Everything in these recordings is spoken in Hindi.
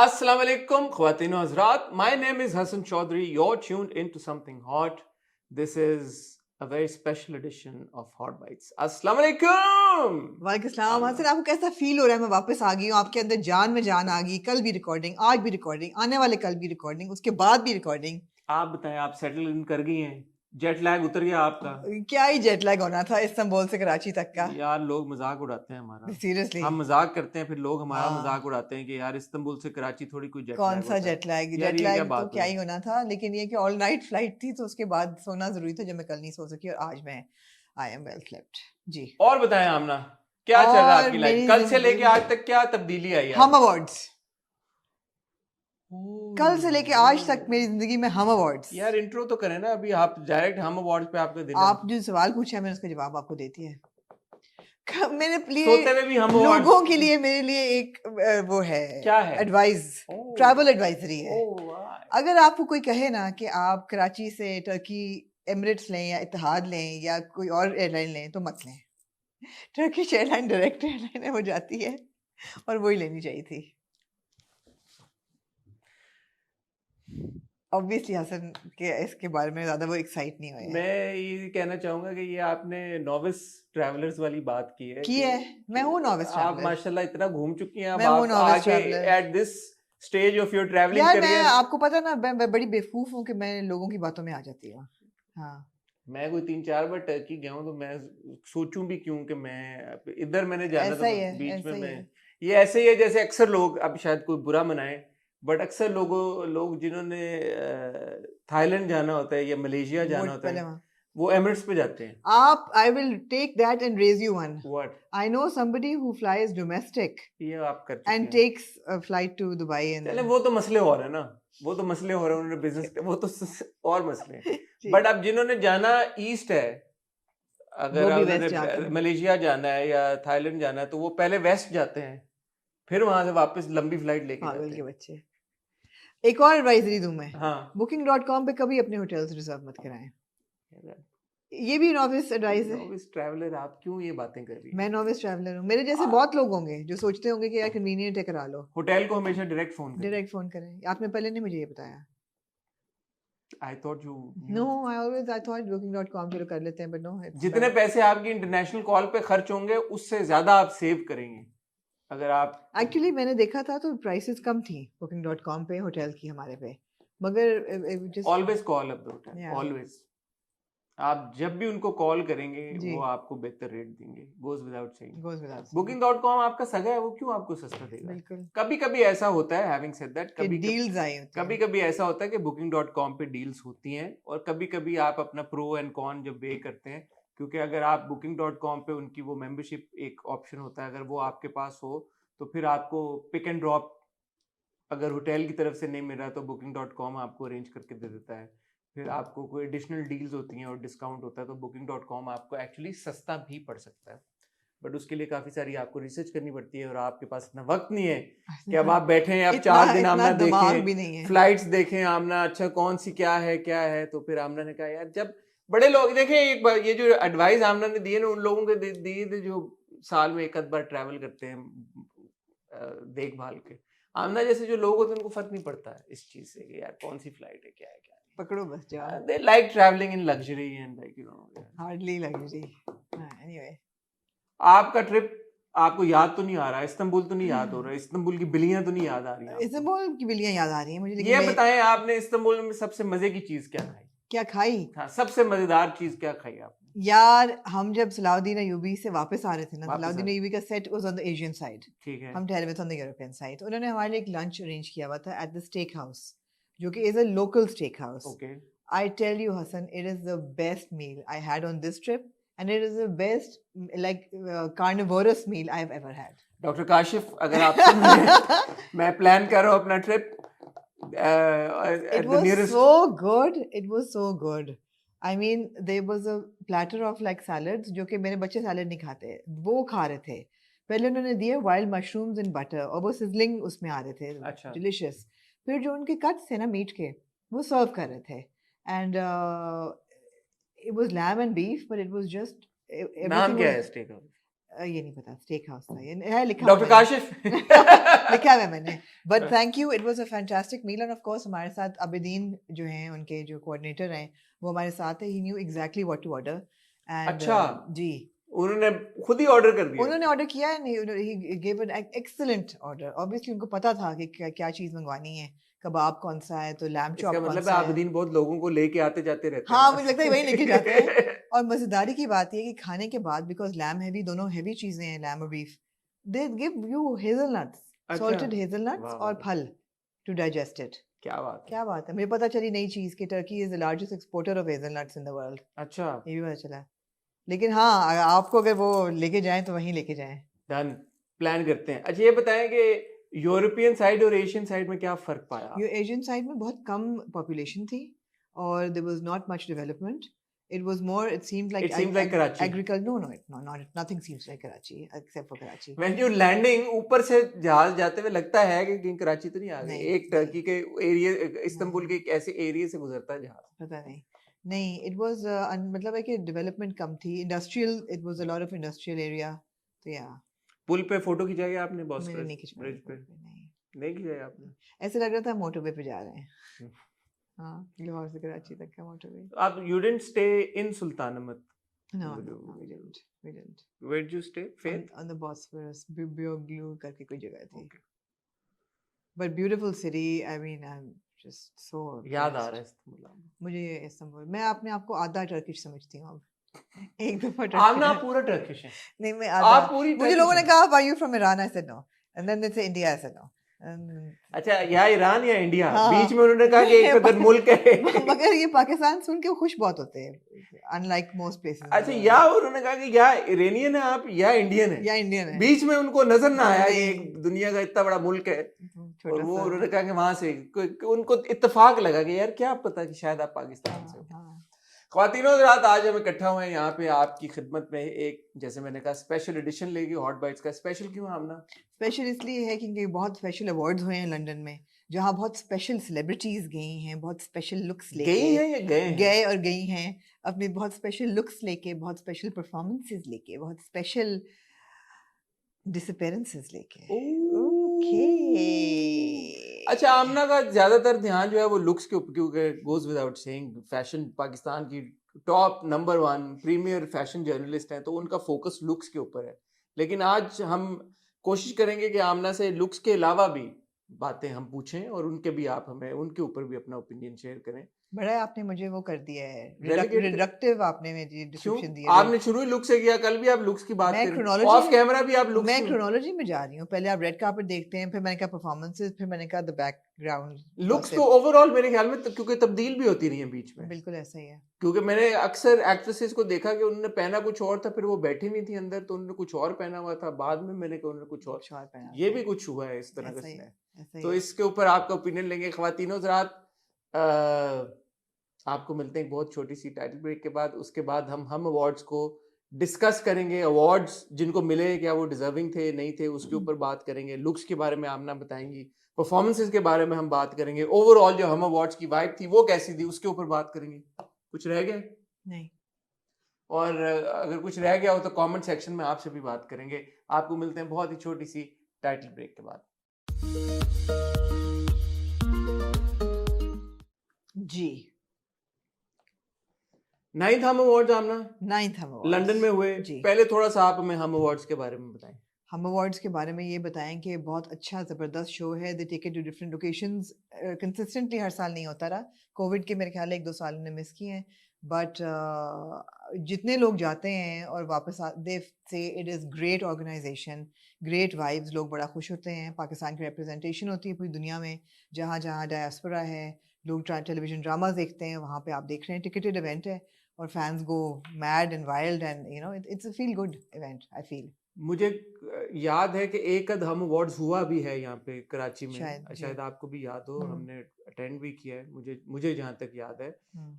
Assalamu alaikum, Khwatin wa Hazrat. My name is Hassan Chaudhary. You're tuned into something hot. This is a very special edition of Hot Bites. Assalamu alaikum. वालेकुम सलाम। हसन, आपको कैसा फील हो रहा है? मैं वापस आ गई हूँ, आपके अंदर जान में जान आ गई। कल भी रिकॉर्डिंग, आज भी रिकॉर्डिंग, आने वाले कल भी रिकॉर्डिंग, उसके बाद भी रिकॉर्डिंग। आप बताएं, आप सेटल इन कर गई हैं? जेट लैग उतर गया आपका? क्या ही जेट लैग होना था इस्तांबुल से कराची तक का। यार लोग मजाक उड़ाते हैं हमारा। सीरियसली हम मजाक करते हैं, फिर लोग हमारा हाँ। मजाक उड़ाते हैं कि यार इस्तांबुल से कराची थोड़ी कोई जेट कौन लैग सा होता है। Jet lag? यार जेट ये क्या लैग तो बात क्या हुई? ही होना था, लेकिन ये कि ऑल नाइट फ्लाइट थी तो उसके बाद सोना जरूरी था, जो मैं कल नहीं सो सकी, और आज मैं आई एम वेल स्लेप्ट जी। और बताएं आमना, क्या चल रहा है और आपकी लाइफ? मेरी कल से लेके जिंदगी आज तक क्या तब्दीली आई है? हम अवार्ड्स, कल से लेके आज तक मेरी जिंदगी में हम अवार्ड्स। यार इंट्रो तो करें ना, अभी आप डायरेक्ट हम अवार्ड्स पे आपका दिन आप जो सवाल पूछा है मैंने उसका जवाब आपको देती है। मेरे लिए सोते हुए भी हम अवार्ड्स। लोगों के लिए मेरे लिए एक वो है, क्या है? एडवाइस, ओह, ट्रैवल एडवाइजरी है। ओह वाह। अगर आपको कोई कहे ना कि आप कराची से टर्की एमिरेट्स लें या इत्तेहाद लें या कोई और एयरलाइन लें, तो मत लें। टर्किश एयरलाइन डायरेक्ट एयरलाइन है, वो जाती है और वही लेनी चाहिए थी। ऑब्वियसली हसन के इसके बारे में ज्यादा वो एक्साइट नहीं हुए हैं। मैं ये कहना चाहूंगा कि ये आपने नॉविस ट्रैवलर्स वाली बात की है की है, मैं हूँ नॉविस आप ट्रैवलर, माशाल्लाह इतना घूम चुकी हैं। अब मैं हूँ आप नॉविस आगे traveller. At this stage of your travelling यार मैं करियर। आपको पता ना, मैं बड़ी बेवकूफ हूँ कि मैं लोगों की बातों में आ जाती हूँ। हाँ, मैं कोई 3-4 बार टर्की गया हूँ, तो मैं सोचूं भी क्यों कि मैं इधर मैंने जाना, ऐसा ही तो है, बीच ऐसा में ही मैं है। ये ऐसे ही है जैसे अक्सर लोग, अब शायद कोई बुरा मनाए, बट अक्सर लोग जिन्होंने थाईलैंड जाना होता है या मलेशिया वो जाना होता पहले है, वहाँ वो एमिरेट्स पे जाते हैं। आप, I will take that and raise you one. What? I know somebody who flies domestic ये आप कर चुके and हैं। takes a flight to Dubai चले and वो तो मसले और है ना, वो तो मसले और है, उन्होंने बिजनेस, वो तो और मसले हैं। जी, बट अब जिन्होंने जाना ईस्ट है, अगर वो भी उन्होंने वेस्ट जाते हैं। मलेशिया जाना है या थाईलैंड जाना है, तो वो पहले वेस्ट जाते हैं, फिर वहां से वापस लंबी फ्लाइट लेके पागल जाते के हैं। बच्चे। एक और एडवाइजरी दूं मैं, हाँ booking.com पे कभी अपने होटल्स रिजर्व मत कराएं। ये भी नॉविस एडवाइस है। नॉविस ट्रैवलर, आप क्यों ये बातें कर रही मैं हैं? नॉविस ट्रैवलर हूँ, मेरे जैसे बहुत लोग होंगे जो सोचते होंगे कि यार कन्वीनियंट है, करा लो। होटल को हमेशा डायरेक्ट फोन करें। डायरेक्ट फोन करें, आपने पहले नहीं मुझे ये बताया। I thought you know, I thought booking.com पे कर लेते हैं, बट नो, जितने पैसे आपकी इंटरनेशनल कॉल पे खर्च होंगे, उससे ज्यादा आप सेव करेंगे अगर आप। एक्चुअली मैंने देखा था तो प्राइसेस कम थी booking.com पे होटल की हमारे पे, मगर just always call up the hotel, Yeah. Always. आप जब भी उनको कॉल करेंगे, जी, वो आपको बेहतर रेट देंगे, goes without saying. goes without saying. Booking.com आपका सगा है, वो क्यों आपको सस्ता देगा? बिल्कुल, कभी कभी ऐसा होता है, हैविंग सेड दैट, कि डील्स आई होती कभी हैं। कभी ऐसा होता है कि Booking.com पे डील्स होती हैं, और कभी कभी आप अपना प्रो एंड कॉन जब वे करते हैं, क्योंकि अगर आप Booking.com पे उनकी वो मेंबरशिप एक ऑप्शन होता है, अगर वो आपके पास हो, तो फिर आपको पिक एंड ड्रॉप अगर होटल की तरफ से नहीं मिल रहा, तो Booking.com आपको अरेंज करके दे देता है। फिर आपको कोई एडिशनल डील्स होती हैं और डिस्काउंट होता है, तो Booking.com आपको एक्चुअली सस्ता भी पड़ सकता है, बट उसके लिए काफ़ी सारी आपको रिसर्च करनी पड़ती है, और आपके पास इतना वक्त नहीं है कि अब आप बैठे हैं, आप 4 दिन इतना आमना दिमाग देखें, भी नहीं है। फ्लाइट्स देखें आमना, अच्छा कौन सी क्या है। तो फिर आमना ने कहा यार, जब बड़े लोग देखें, एक बार ये जो एडवाइस आमना ने दी है ना, उन लोगों के दिए थे जो साल में एक आध बार ट्रैवल करते हैं देखभाल के। आमना जैसे जो लोग होते हैं, उनको फर्क नहीं पड़ता है इस चीज से कि यार कौन सी फ्लाइट है, क्या है। पकड़ो बस जाओ। They like traveling in luxury and like hardly luxury. Anyway, आपका ट्रिप आपको याद तो नहीं आ रहा, इस्तांबुल तो नहीं याद हो रहा, इस्तांबुल की बिल्लियां तो नहीं याद आ रही आपको? इस्तांबुल की बिल्लियां याद आ रही हैं मुझे, लेकिन ये मैं बताएं, आपने इस्तांबुल में सबसे मजे की चीज क्या खाई? क्या खाई? हाँ, सबसे मजेदार चीज क्या खाई आपने? यार हम जब सलाउद्दीन अयूबी से वापस आ रहे थे ना, वापस सलाउद्दीन आ रहे अयूबी का set was on the Asian side, ठीक है। हम ठहरे हुए थे ऑन द यूरोपियन साइड। उन्होंने हमारे लिए एक लंच अरेंज किया हुआ था एट द स्टेक हाउस, जो कि is a local stake house. Okay. I tell you, Hassan, it is the best meal I had on this trip, and it is the best, like, carnivorous meal I've ever had. Doctor Kashif, अगर आप सुन रहे हैं, मैं प्लान कर रहा हूँ अपना trip It was so good. It was so good. I mean, there was a platter of like salads, जो कि मेरे बच्चे सैलड नहीं खाते, वो खा रहे थे। पहले उन्होंने दिए वाइल्ड मशरूम्स इन बटर, और वो सिजलिंग उसमें आ रहे थे, अच्छा। डिलिशियस। फिर जो उनके कट्स थे ना मीट के, वो सर्व कर रहे थे, and it was lamb and beef, but it was just नाम everything क्या was है स्टेक हाउस? ये नहीं पता, स्टेक हाउस था ये, है लिखा डॉक्टर हुआ है काशिफ लिखा है मैंने, but thank you, it was a fantastic meal. And of course हमारे साथ अबिदीन जो हैं, उनके जो कोऑर्डिनेटर हैं, वो हमारे साथ है, he knew exactly what to order. And अच्छा, जी, उन्होंने खुद ही ऑर्डर कर दिया? उन्होंने ऑर्डर किया and he give an excellent order. Obviously उनको पता था कि क्या चीज़ मंगवानी है, कबाब कौन सा है, तो लैम्ब इसका चॉप कौन मतलब सा है। आबिदीन बहुत लोगों को लेके आते जाते रहते हैं हाँ, ना। मुझे लगता है वही लेके जाते हैं। और मजेदारी की बात ये है कि खाने के बाद, बिकॉज लैम हैवी, दोनों हैवी चीजें हैं, लैम और beef, they give you hazelnuts, अच्छा, सॉल्टेड हेजलनट्स वाह और वाह, फल टू डाइजेस्ट इट। क्या बात है। क्या बात है, मुझे पता चली नई चीज कि Turkey is the largest exporter of hazelnuts in the world. अच्छा, ये भी पता चला। लेकिन हाँ, आपको अगर वो लेके जाएं तो वहीं लेके जाएं। डन, प्लान करते हैं। अच्छा ये बताएं कि यूरोपियन साइड और एशियन साइड में क्या फर्क पाया ये आपने? एशियन साइड में बहुत कम पॉपुलेशन थी और there was not much development. It was more, it seemed like It seems like Karachi. agriculture. No, not nothing seems like Karachi except for Karachi. When you landing, ऊपर से जहाज जाते हुए लगता है कि कहीं कराची तो नहीं आ गए। नहीं, एक टर्की के एरिया, इस्तांबुल नहीं, के एक ऐसे एरिया से गुजरता है जहाज। पता नहीं। नहीं, it was मतलब है कि डेवलपमेंट कम थी, industrial, it was a lot of industrial area, तो या पुल पे फोटो खिंचाई आपने मैंने बॉस्फोरस नहीं खिंचवाई ब्रिज पे? नहीं। नहीं खिंचाई आपने? ऐसे लग रहा था मोटरवे पे जा रहे हैं। हाँ, लाहौर से कराची तक का मोटरवे। आप you didn't stay in Sultanahmet? No, we didn't. Where did you stay? Faith? On the Bosphorus, Bioglu करके कोई जगह थी। Okay. But beautiful city, I mean, I'm just so याद आ impressed. रहा है इस्तांबुल। मुझे इस्तांबुल, मैं अपने आप को आधा टर्किश समझती हूँ अब। एक दफा आप ना टर्किश पूरा टर्किश है। नहीं, मैं आधा। आप पूरी मुझे लोगों ने कहा are you from Iran? I said no, and then they say India, I said no. अच्छा, या ईरान या इंडिया, हाँ, बीच में उन्होंने कहा कि एक कदर मुल्क है। मगर ये पाकिस्तान सुन के खुश बहुत होते हैं, unlike most places. अच्छा, या उन्होंने कहा कि या इरानियन है आप या इंडियन है, या इंडियन है, बीच में उनको नजर ना आया कि नहीं, एक दुनिया का इतना बड़ा मुल्क है, और छोटा वो सा। उन्होंने कहा कि वहां से उनको इत्तेफाक लगा कि यार क्या पता कि शायद आप पाकिस्तान से हो। हाँ, ख्वातीनो हज़रात, आज हम इकट्ठा हुए हैं यहाँ पे आपकी खिदमत में, एक जैसे मैंने कहा स्पेशल एडिशन लेगी हॉट बाइट्स का। स्पेशल क्यों है आमना? स्पेशल इसलिए है क्योंकि बहुत स्पेशल अवार्ड्स हुए हैं लंदन में, जहाँ बहुत स्पेशल सेलिब्रिटीज गई हैं, बहुत स्पेशल लुक्स लेके गई हैं या गए हैं? गए और गई हैं, अपने बहुत स्पेशल लुक्स लेके, बहुत स्पेशल परफॉर्मेंसेस लेके, बहुत स्पेशल डिसअपीयरेंसेस लेके। ओके। अच्छा, आमना का ज्यादातर ध्यान जो है वो लुक्स के ऊपर, क्योंकि goes without saying fashion Pakistan की top number 1 premier fashion journalist हैं, तो उनका फोकस लुक्स के ऊपर है। लेकिन आज हम कोशिश करेंगे कि आमना से लुक्स के अलावा भी बातें हम पूछें और उनके भी आप हमें उनके ऊपर भी अपना ओपिनियन शेयर करें। बड़ा आपने मुझे वो कर दिया है, Relegate- रिडक्टिव आपने मुझे क्यों? डिस्क्रिप्शन दिया। आपने शुरू ही लुक से किया, कल भी आप लुक्स की बात मैं करें, chronology ऑफ में- कैमरा भी आप लुक्स मैं में। क्रोनोलॉजी में जा रही हूँ, पहले आप रेड कार्पेट देखते हैं, फिर मैंने कहा परफॉर्मेंसेस, फिर मैंने कहा द बैकग्राउंड लुक्स तो ओवरऑल मेरे ख्याल में क्योंकि तब्दील भी होती रही है बीच में, बिल्कुल ऐसा ही है। क्योंकि मैंने अक्सर एक्ट्रेसेस को देखा कि उन्होंने पहना कुछ और था, फिर वो बैठी नहीं थी अंदर तो उन्होंने कुछ और पहना हुआ था, बाद में मैंने कहा उन्होंने कुछ और पहना ये था। भी कुछ हुआ है इस तरह ऐसा ही का। है, ऐसा ही तो है। इसके ऊपर आपका ओपिनियन लेंगे। ख्वातीनो हज़रात, आपको मिलते हैं एक बहुत छोटी सी टाइटल ब्रेक के बाद। उसके बाद हम अवार्ड्स को डिस्कस करेंगे, अवार्ड्स जिनको मिले क्या वो डिजर्विंग थे नहीं थे उसके ऊपर बात करेंगे, लुक्स के बारे में आमना बताएंगी, परफॉर्मेंसेस के बारे में हम बात करेंगे, ओवरऑल जो हम अवार्ड्स की वाइब थी वो कैसी थी उसके ऊपर बात करेंगे। कुछ रह गया? नहीं। और अगर कुछ रह गया हो तो कमेंट सेक्शन में आपसे भी बात करेंगे। आपको मिलते हैं बहुत ही छोटी सी टाइटल ब्रेक के बाद। जी, 9th हम अवार्ड्स आमना 9th हम अवार्ड्स लंदन में हुए। जी। पहले थोड़ा सा आप हमें हम अवार्ड्स के बारे में बताएं। हम अवार्ड्स के बारे में ये बताएं कि बहुत अच्छा ज़बरदस्त शो है, they take it to different locations, consistently हर साल नहीं होता रहा, कोविड के मेरे ख्याल 1-2 साल ने मिस किए हैं, बट जितने लोग जाते हैं और वापस they say it is great organisation, great vibes, लोग बड़ा खुश होते हैं, पाकिस्तान की रिप्रेजेंटेशन होती है पूरी दुनिया में, जहाँ जहाँ डायस्पोरा है, लोग टेलीविजन ड्रामास देखते हैं, वहाँ पे आप देख रहे हैं टिकटेड इवेंट है और fans go mad and wild and you no it's a feel good event I feel. मुझे याद है कि एक अद हम अवार्ड्स हुआ भी है यहाँ पे कराची में, शायद आपको भी याद हो, हमने अटेंड भी किया है, मुझे जहाँ तक याद है।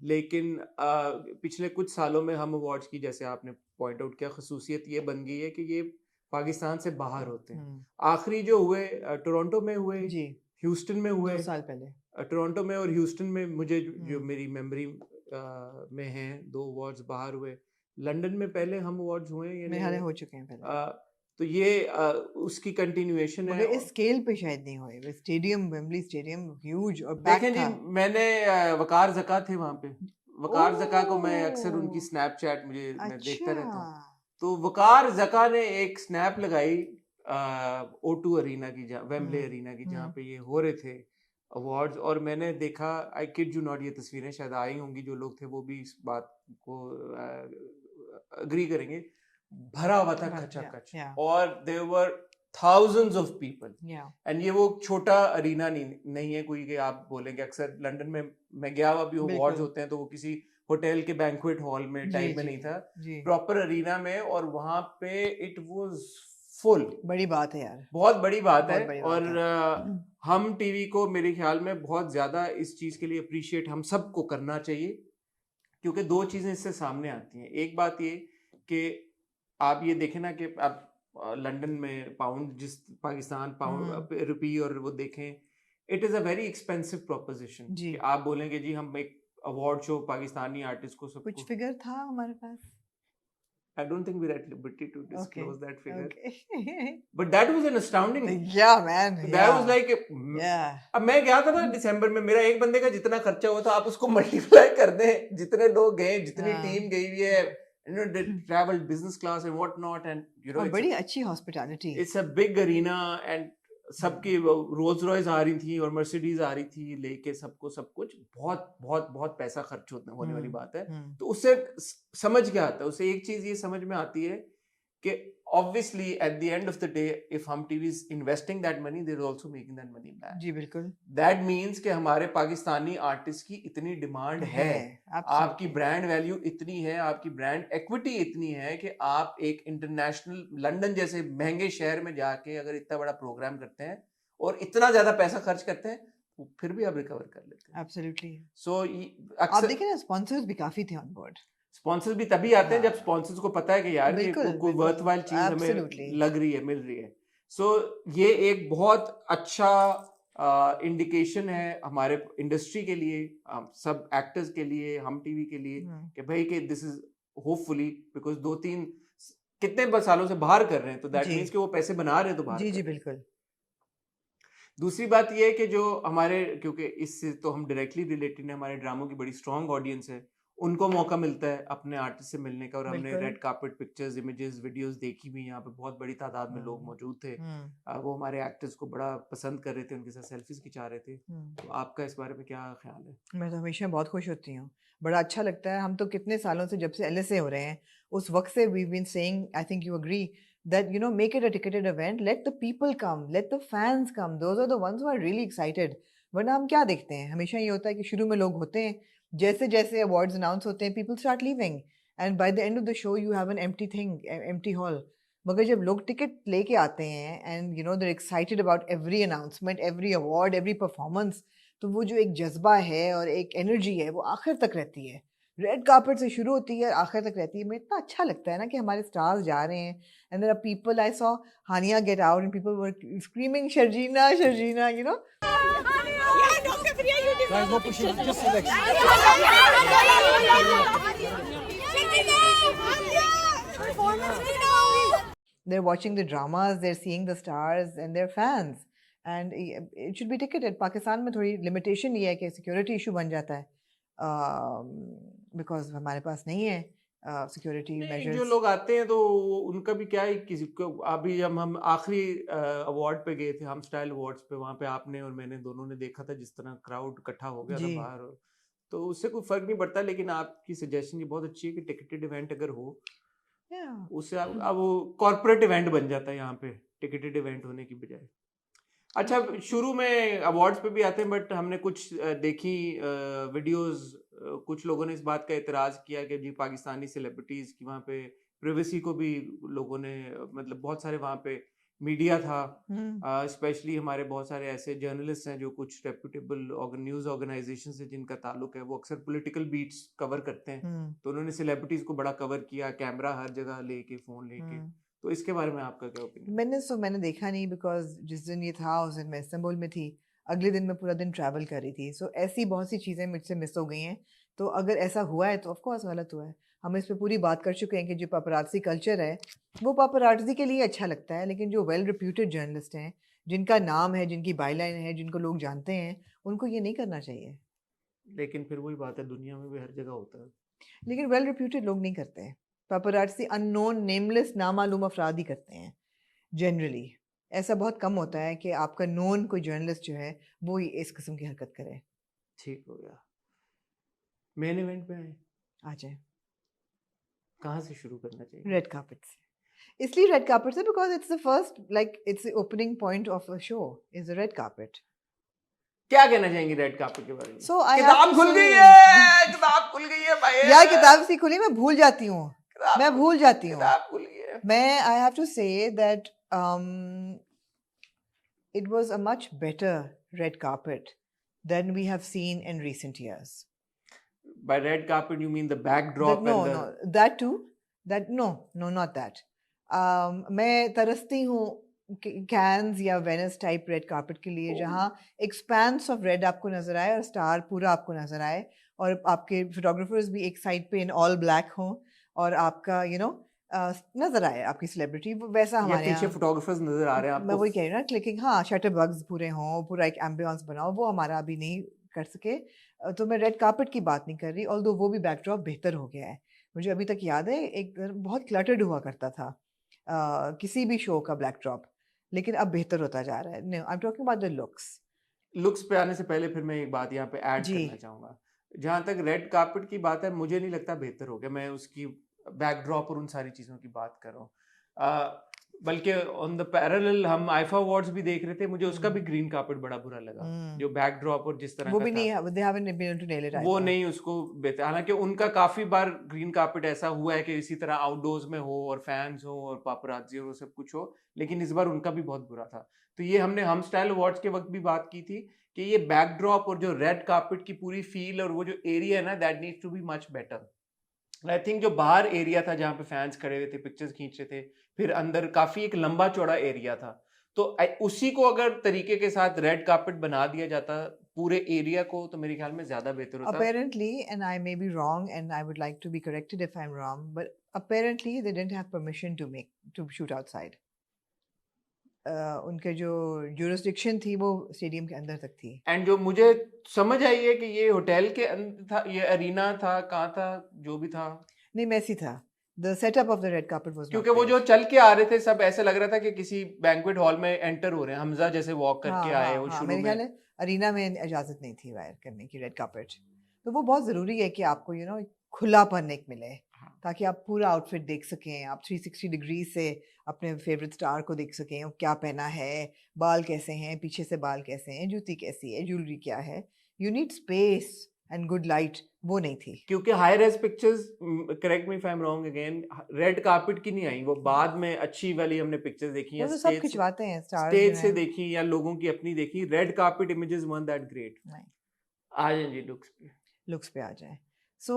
लेकिन पिछले कुछ सालों में हम अवार्ड्स की, जैसे आपने पॉइंट आउट किया, खसूसियत ये बन गई है कि ये पाकिस्तान से बाहर होते हैं। आखिरी जो हुए टोरंटो में हुए, ह्यूस्टन में हुए 2 साल पहले, टोरंटो में और ह्यूस्टन में, मुझे जो मेरी मेमोरी में हैं 2 अवार्ड्स बाहर हुए। लंदन में पहले हम अवार्ड्स हुए हैं या मेरे नहीं ख्याल हुए? हो चुके हैं पहले, तो ये उसकी कंटिन्यूएशन है। मगर इस स्केल पे शायद नहीं हुए। वो स्टेडियम, वेम्बली स्टेडियम ह्यूज और पैक देखें जी, था। मैंने वकार ज़का थे वहाँ पे। वकार ज़का को मैं अक्सर उनकी ओह स्नैपचैट मैं देखता रहता हूँ। अच्छा, तो वकार ज़का ने एक स्नैप लगाई O2 अरीना की, वेम्बले हम्म अरीना की, जहाँ हम्म पे ये हो रहे थे अवार्ड्स, और मैंने देखा, आई किड यू नॉट, ये तस्वीरें शायद आई होंगी, जो लोग थे वो भी इस बात को अग्री करेंगे, भरा हुआ था बस खचाखच, या और there were thousands of people, या एंड ये वो छोटा अरीना नहीं है कोई कि आप बोलेंगे, अक्सर लंदन में मैं गया हुआ भी हूँ, अवार्ड्स बिल्कुल होते हैं तो वो किसी होटल के बैंक्वेट हॉल में जी टाइप में जी नहीं था, जी, प्रॉपर अरीना में, और वहां पे इट वाज फुल। बड़ी बात है यार, बहुत बड़ी बात है। बहुत बड़ी और बात है। हम टीवी को मेरे ख्याल में बहुत ज्यादा इस चीज के लिए अप्रिशिएट हम सबको करना चाहिए, क्योंकि दो चीजें इससे सामने आती हैं। एक बात ये कि आप ये देखें ना कि आप लंदन में पाउंड, जिस पाकिस्तान हम्म पाउंड रुपी, और वो देखें, it is a very expensive proposition जी, कि आप बोलेंगे जी हम एक अवार्ड शो पाकिस्तानी आर्टिस्ट को कुछ सबको। फिगर था हमारे पास। I don't think we are at liberty to okay disclose that figure, okay but that was an astounding, yeah man that yeah was like, yeah अब मैं गया था ना दिसंबर में, मेरा एक बंदे का जितना खर्चा हुआ था आप उसको मल्टीप्लाई कर दें, जितने लोग गए, जितनी हाँ टीम गई हुई है, you know, they traveled business class and what not, and you know और बड़ी अच्छी hospitality. it's a big arena, and सबकी रोल्स रॉयस आ रही थी और मर्सिडीज आ रही थी लेके, सबको सब कुछ, बहुत बहुत बहुत पैसा खर्च होने वाली बात है। तो उससे समझ क्या आता है, उससे एक चीज ये समझ में आती है कि obviously at the end of the day if Hum TV is investing that money, they're also making that money back. जी बिल्कुल That means कि हमारे पाकिस्तानी आर्टिस्ट की इतनी डिमांड है, आपकी absolutely ब्रांड वैल्यू इतनी है, आपकी ब्रांड एक्विटी इतनी है कि आप एक इंटरनेशनल लंदन जैसे महंगे शहर में जाके अगर इतना बड़ा प्रोग्राम करते हैं और इतना ज्यादा पैसा खर्च करते हैं, तो फिर भी आप रिकवर कर लेते हैं। absolutely सो आप अक्सर देखिए ना स्पॉन्सर्स भी काफी थे ऑन बोर्ड। स्पॉन्सर्स भी तभी आते हैं जब हाँ स्पॉन्सर्स को पता है कि यार ये बिल्कुल कोई बिल्कुल वर्थवाइल चीज हमें absolutely लग रही है, मिल रही है। सो ये एक बहुत अच्छा इंडिकेशन है हमारे इंडस्ट्री के लिए, सब एक्टर्स के लिए, हम टीवी के लिए, कि भाई कि दिस इज होपफुली, बिकॉज 2-3 कितने सालों से बाहर कर रहे हैं, तो दैट जी मीन्स कि वो पैसे बना रहे हैं तो बाहर जी कर जी रहे हैं। बिल्कुल दूसरी बात ये है कि जो हमारे, क्योंकि इससे तो हम डायरेक्टली रिलेटेड हैं, हमारे ड्रामों की बड़ी स्ट्रॉन्ग ऑडियंस है, उनको मौका मिलता है अपने आर्टिस्ट से मिलने का, और हमने बिल्कुल red carpet pictures, images, videos देखी भी, यहाँ पे बहुत बड़ी तादाद में लोग मौजूद थे। वो हमारे एक्टर्स को बड़ा पसंद कर रहे थे, उनके साथ सेल्फीज खिंचा रहे थे। तो आपका इस बारे में क्या ख्याल है? मैं तो हमेशा बहुत खुश होती हूँ, बड़ा अच्छा लगता है। हम तो कितने सालों से, जब से LSA हो रहे हैं, उस वक्त से we been saying, I think you agree, that you know make it a ticketed event, let the people come, let the fans come, those are the ones who are really excited। वरना हम क्या देखते हैं, हमेशा ये होता है कि शुरू में लोग होते हैं, जैसे जैसे अवार्ड्स अनाउंस होते हैं people start leaving and by the end of the show you have an empty thing, empty hall। मगर जब लोग टिकट लेके आते हैं and you know they're excited about every announcement, every award, every performance, तो वो जो एक जज्बा है और एक एनर्जी है वो आखिर तक रहती है। रेड कार्पेट से शुरू होती है, आखिर तक रहती है। मैं इतना अच्छा लगता है ना कि हमारे स्टार्स जा रहे हैं, and there are people, I saw Hania get out and people were screaming Sharjina Sharjina, you know। Guys, no pushing, just relax. They're watching the dramas, they're seeing the stars and they're fans, and it should be ticketed। Pakistan में थोड़ी लिमिटेशन ये है कि सिक्योरिटी इशू बन जाता है, बिकॉज हमारे पास नहीं है सिक्योरिटी जो मेजर्स। लोग आते हैं तो उनका भी क्या है, किसी को अभी जब हम आखिरी अवार्ड पे गए थे, हम स्टाइल अवार्ड्स पे, वहां पे आपने और मैंने दोनों ने देखा था जिस तरह क्राउड इकट्ठा हो गया था जी बाहर, तो उससे कोई फर्क नहीं पड़ता। लेकिन आपकी सजेशन ये बहुत अच्छी है कि टिकटेड इवेंट अगर हो, उससे अब वो कॉर्पोरेट इवेंट बन जाता है यहाँ पे, टिकटेड इवेंट होने की बजाय। अच्छा, शुरू में अवार्ड्स पे भी आते हैं, बट हमने कुछ देखी वीडियोस, कुछ लोगों ने इस बात का एतराज किया कि जी पाकिस्तानी सेलिब्रिटीज की वहाँ पे प्राइवेसी को भी लोगों ने, मतलब बहुत सारे वहाँ पे मीडिया था, स्पेशली हमारे बहुत सारे ऐसे जर्नलिस्ट हैं जो कुछ रेप्यूटेबल न्यूज़ ऑर्गेनाइजेशन से जिनका ताल्लुक है, वो अक्सर पॉलिटिकल बीट्स कवर करते हैं, तो उन्होंने सेलिब्रिटीज को बड़ा कवर किया, कैमरा हर जगह लेके, फोन लेके। तो इसके बारे में आपका क्या ओपिनियन? मैंने देखा नहीं, बिकॉज जिस दिन ये था उस दिन मैं इस्तांबुल में थी। अगले दिन मैं पूरा दिन ट्रैवल कर रही थी. सो ऐसी बहुत सी चीज़ें मुझसे मिस हो गई हैं. तो अगर ऐसा हुआ है तो ऑफ कोर्स गलत हुआ है. हम इस पे पूरी बात कर चुके हैं कि जो पापराज़ी कल्चर है वो पापराज़ी के लिए अच्छा लगता है, लेकिन जो वेल रिप्यूटेड जर्नलिस्ट हैं, जिनका नाम है, जिनकी बायलाइन है, जिनको लोग जानते हैं, उनको ये नहीं करना चाहिए. लेकिन फिर वही बात है, दुनिया में भी हर जगह होता है. लेकिन वेल रिप्यूटेड लोग नहीं करते हैं. पापराज़ी अननोन नेमलेस नामालूम अफराद ही करते हैं जनरली. ऐसा बहुत कम होता है कि आपका नोन कोई जर्नलिस्ट जो है वो ही इस किस्म की हरकत करे. ठीक हो गया. मेन इवेंट पे आए. आ जाए कहाँ से शुरू करना चाहिए? रेड कार्पेट से. इसलिए रेड कार्पेट से because it's the first, like it's the opening point of a show is the red carpet. क्या कहना चाहेंगी रेड कार्पेट के बारे में? So I have किताब to खुल say- गई है, किताब खुल गई है भाई. यार किताब सी खुली, मैं भूल जाती हूँ. मैं भूल जाती हूँ. किताब खुल गई है. मैं I have to say that it was a much better red carpet than we have seen in recent years. By red carpet you mean the backdrop No, and the... no, that too. That no, not that. मैं तरसती हूँ कैन्स या वेनिस टाइप रेड कार्पेट के लिए, जहाँ एक्सपेंस ऑफ रेड आपको नजर आए और स्टार पूरा आपको नजर आए और आपके फोटोग्राफर्स भी एक साइड पे इन ऑल ब्लैक हों और आपका नजर आए आपकी सेलिब्रिटी. वैसा हमारे पीछे फोटोग्राफर्स नजर आ रहे हैं मैं आपको. वही कह रही हूँ ना, क्लिकिंग. हाँ, शटर बग्स पूरे हों, पूरा एक एम्बियंस बनाओ, वो हमारा अभी नहीं कर सके. तो मैं रेड कार्पेट की बात नहीं कर रही, ऑल्दो वो भी बैकड्रॉप बेहतर हो गया है. मुझे अभी तक याद है एक बहुत क्लटर्ड हुआ करता था किसी भी शो का बैकड्रॉप, लेकिन अब बेहतर होता जा रहा है. No, I am talking about the looks पे आने से पहले फिर मैं एक बात यहाँ पे ऐड करना चाहूंगा. जहाँ तक रेड कार्पेट की बात है, मुझे नहीं लगता बेहतर हो गया. मैं उसकी बैकड्रॉप और उन सारी चीजों की बात कर रहा हूँ. बल्कि ऑन द पैरेलल हम आईफा अवार्ड्स भी देख रहे थे, मुझे उसका भी ग्रीन कार्पेट बड़ा बुरा लगा. जो बैकड्रॉप और जिस तरह वो का भी था, नहीं, they haven't been able to nail it वो either. नहीं उसको बेहतर. हालांकि उनका काफी बार ग्रीन कार्पेट ऐसा हुआ है कि इसी तरह आउटडोर्स में हो और फैंस हो और पापराजी और वो सब कुछ हो, लेकिन इस बार उनका भी बहुत बुरा था. तो ये हमने हम स्टाइल अवार्ड्स के वक्त भी बात की थी कि ये बैकड्रॉप और जो रेड कार्पेट की पूरी फील और वो जो एरिया है ना, that needs to be much better. I think जो बाहर एरिया था जहाँ पे फैंस खड़े हुए थे, पिक्चर्स खींच रहे थे, फिर अंदर काफी एक लंबा चौड़ा एरिया था, तो उसी को अगर तरीके के साथ रेड कार्पेट बना दिया जाता पूरे एरिया को, तो मेरे ख्याल में ज्यादा बेहतर होता. Apparently, and I may be wrong, and I would like to be corrected if I'm wrong, but apparently they didn't have permission to shoot outside. उनके जो jurisdiction थी वो स्टेडियम के अंदर तक थी. एंड जो मुझे समझ आई है कि ये होटल के अंदर था, ये अरीना था, कहाँ था, जो भी था, नहीं मैसी था. The setup of the red carpet was क्योंकि not वो great. जो चल के आ रहे थे सब ऐसे लग रहा था कि किसी बैंक्वेट हॉल में एंटर हो रहे हैं, हमजा जैसे वॉक करके आए वो शुरू मेरे ख्याल में. है अरीना में इजाजत नहीं थी वायर करने की रेड कार्पेट. तो वो बहुत ज़रूरी है कि आपको खुलापन एक मिले, ताकि आप पूरा आउटफिट देख सकें, आप 360 डिग्री से अपने फेवरेट स्टार को देख सकें, वो क्या पहना है, बाल कैसे हैं, पीछे से बाल कैसे हैं, जूती कैसी है, ज्वेलरी क्या है. You need space and good light, वो नहीं थी. क्योंकि high res pictures, correct me if I am wrong again, red carpet की नहीं आई, वो बाद में अच्छी वाली हमने पिक्चर्स देखी वो हैं, तो सब खिंचवाते हैं स्टार्स स्टेज जो से हैं. देखी या लोगों की अपनी देखी. Red carpet images one that great. नहीं, आ जाए जी लुक्स पे आ जाए. सो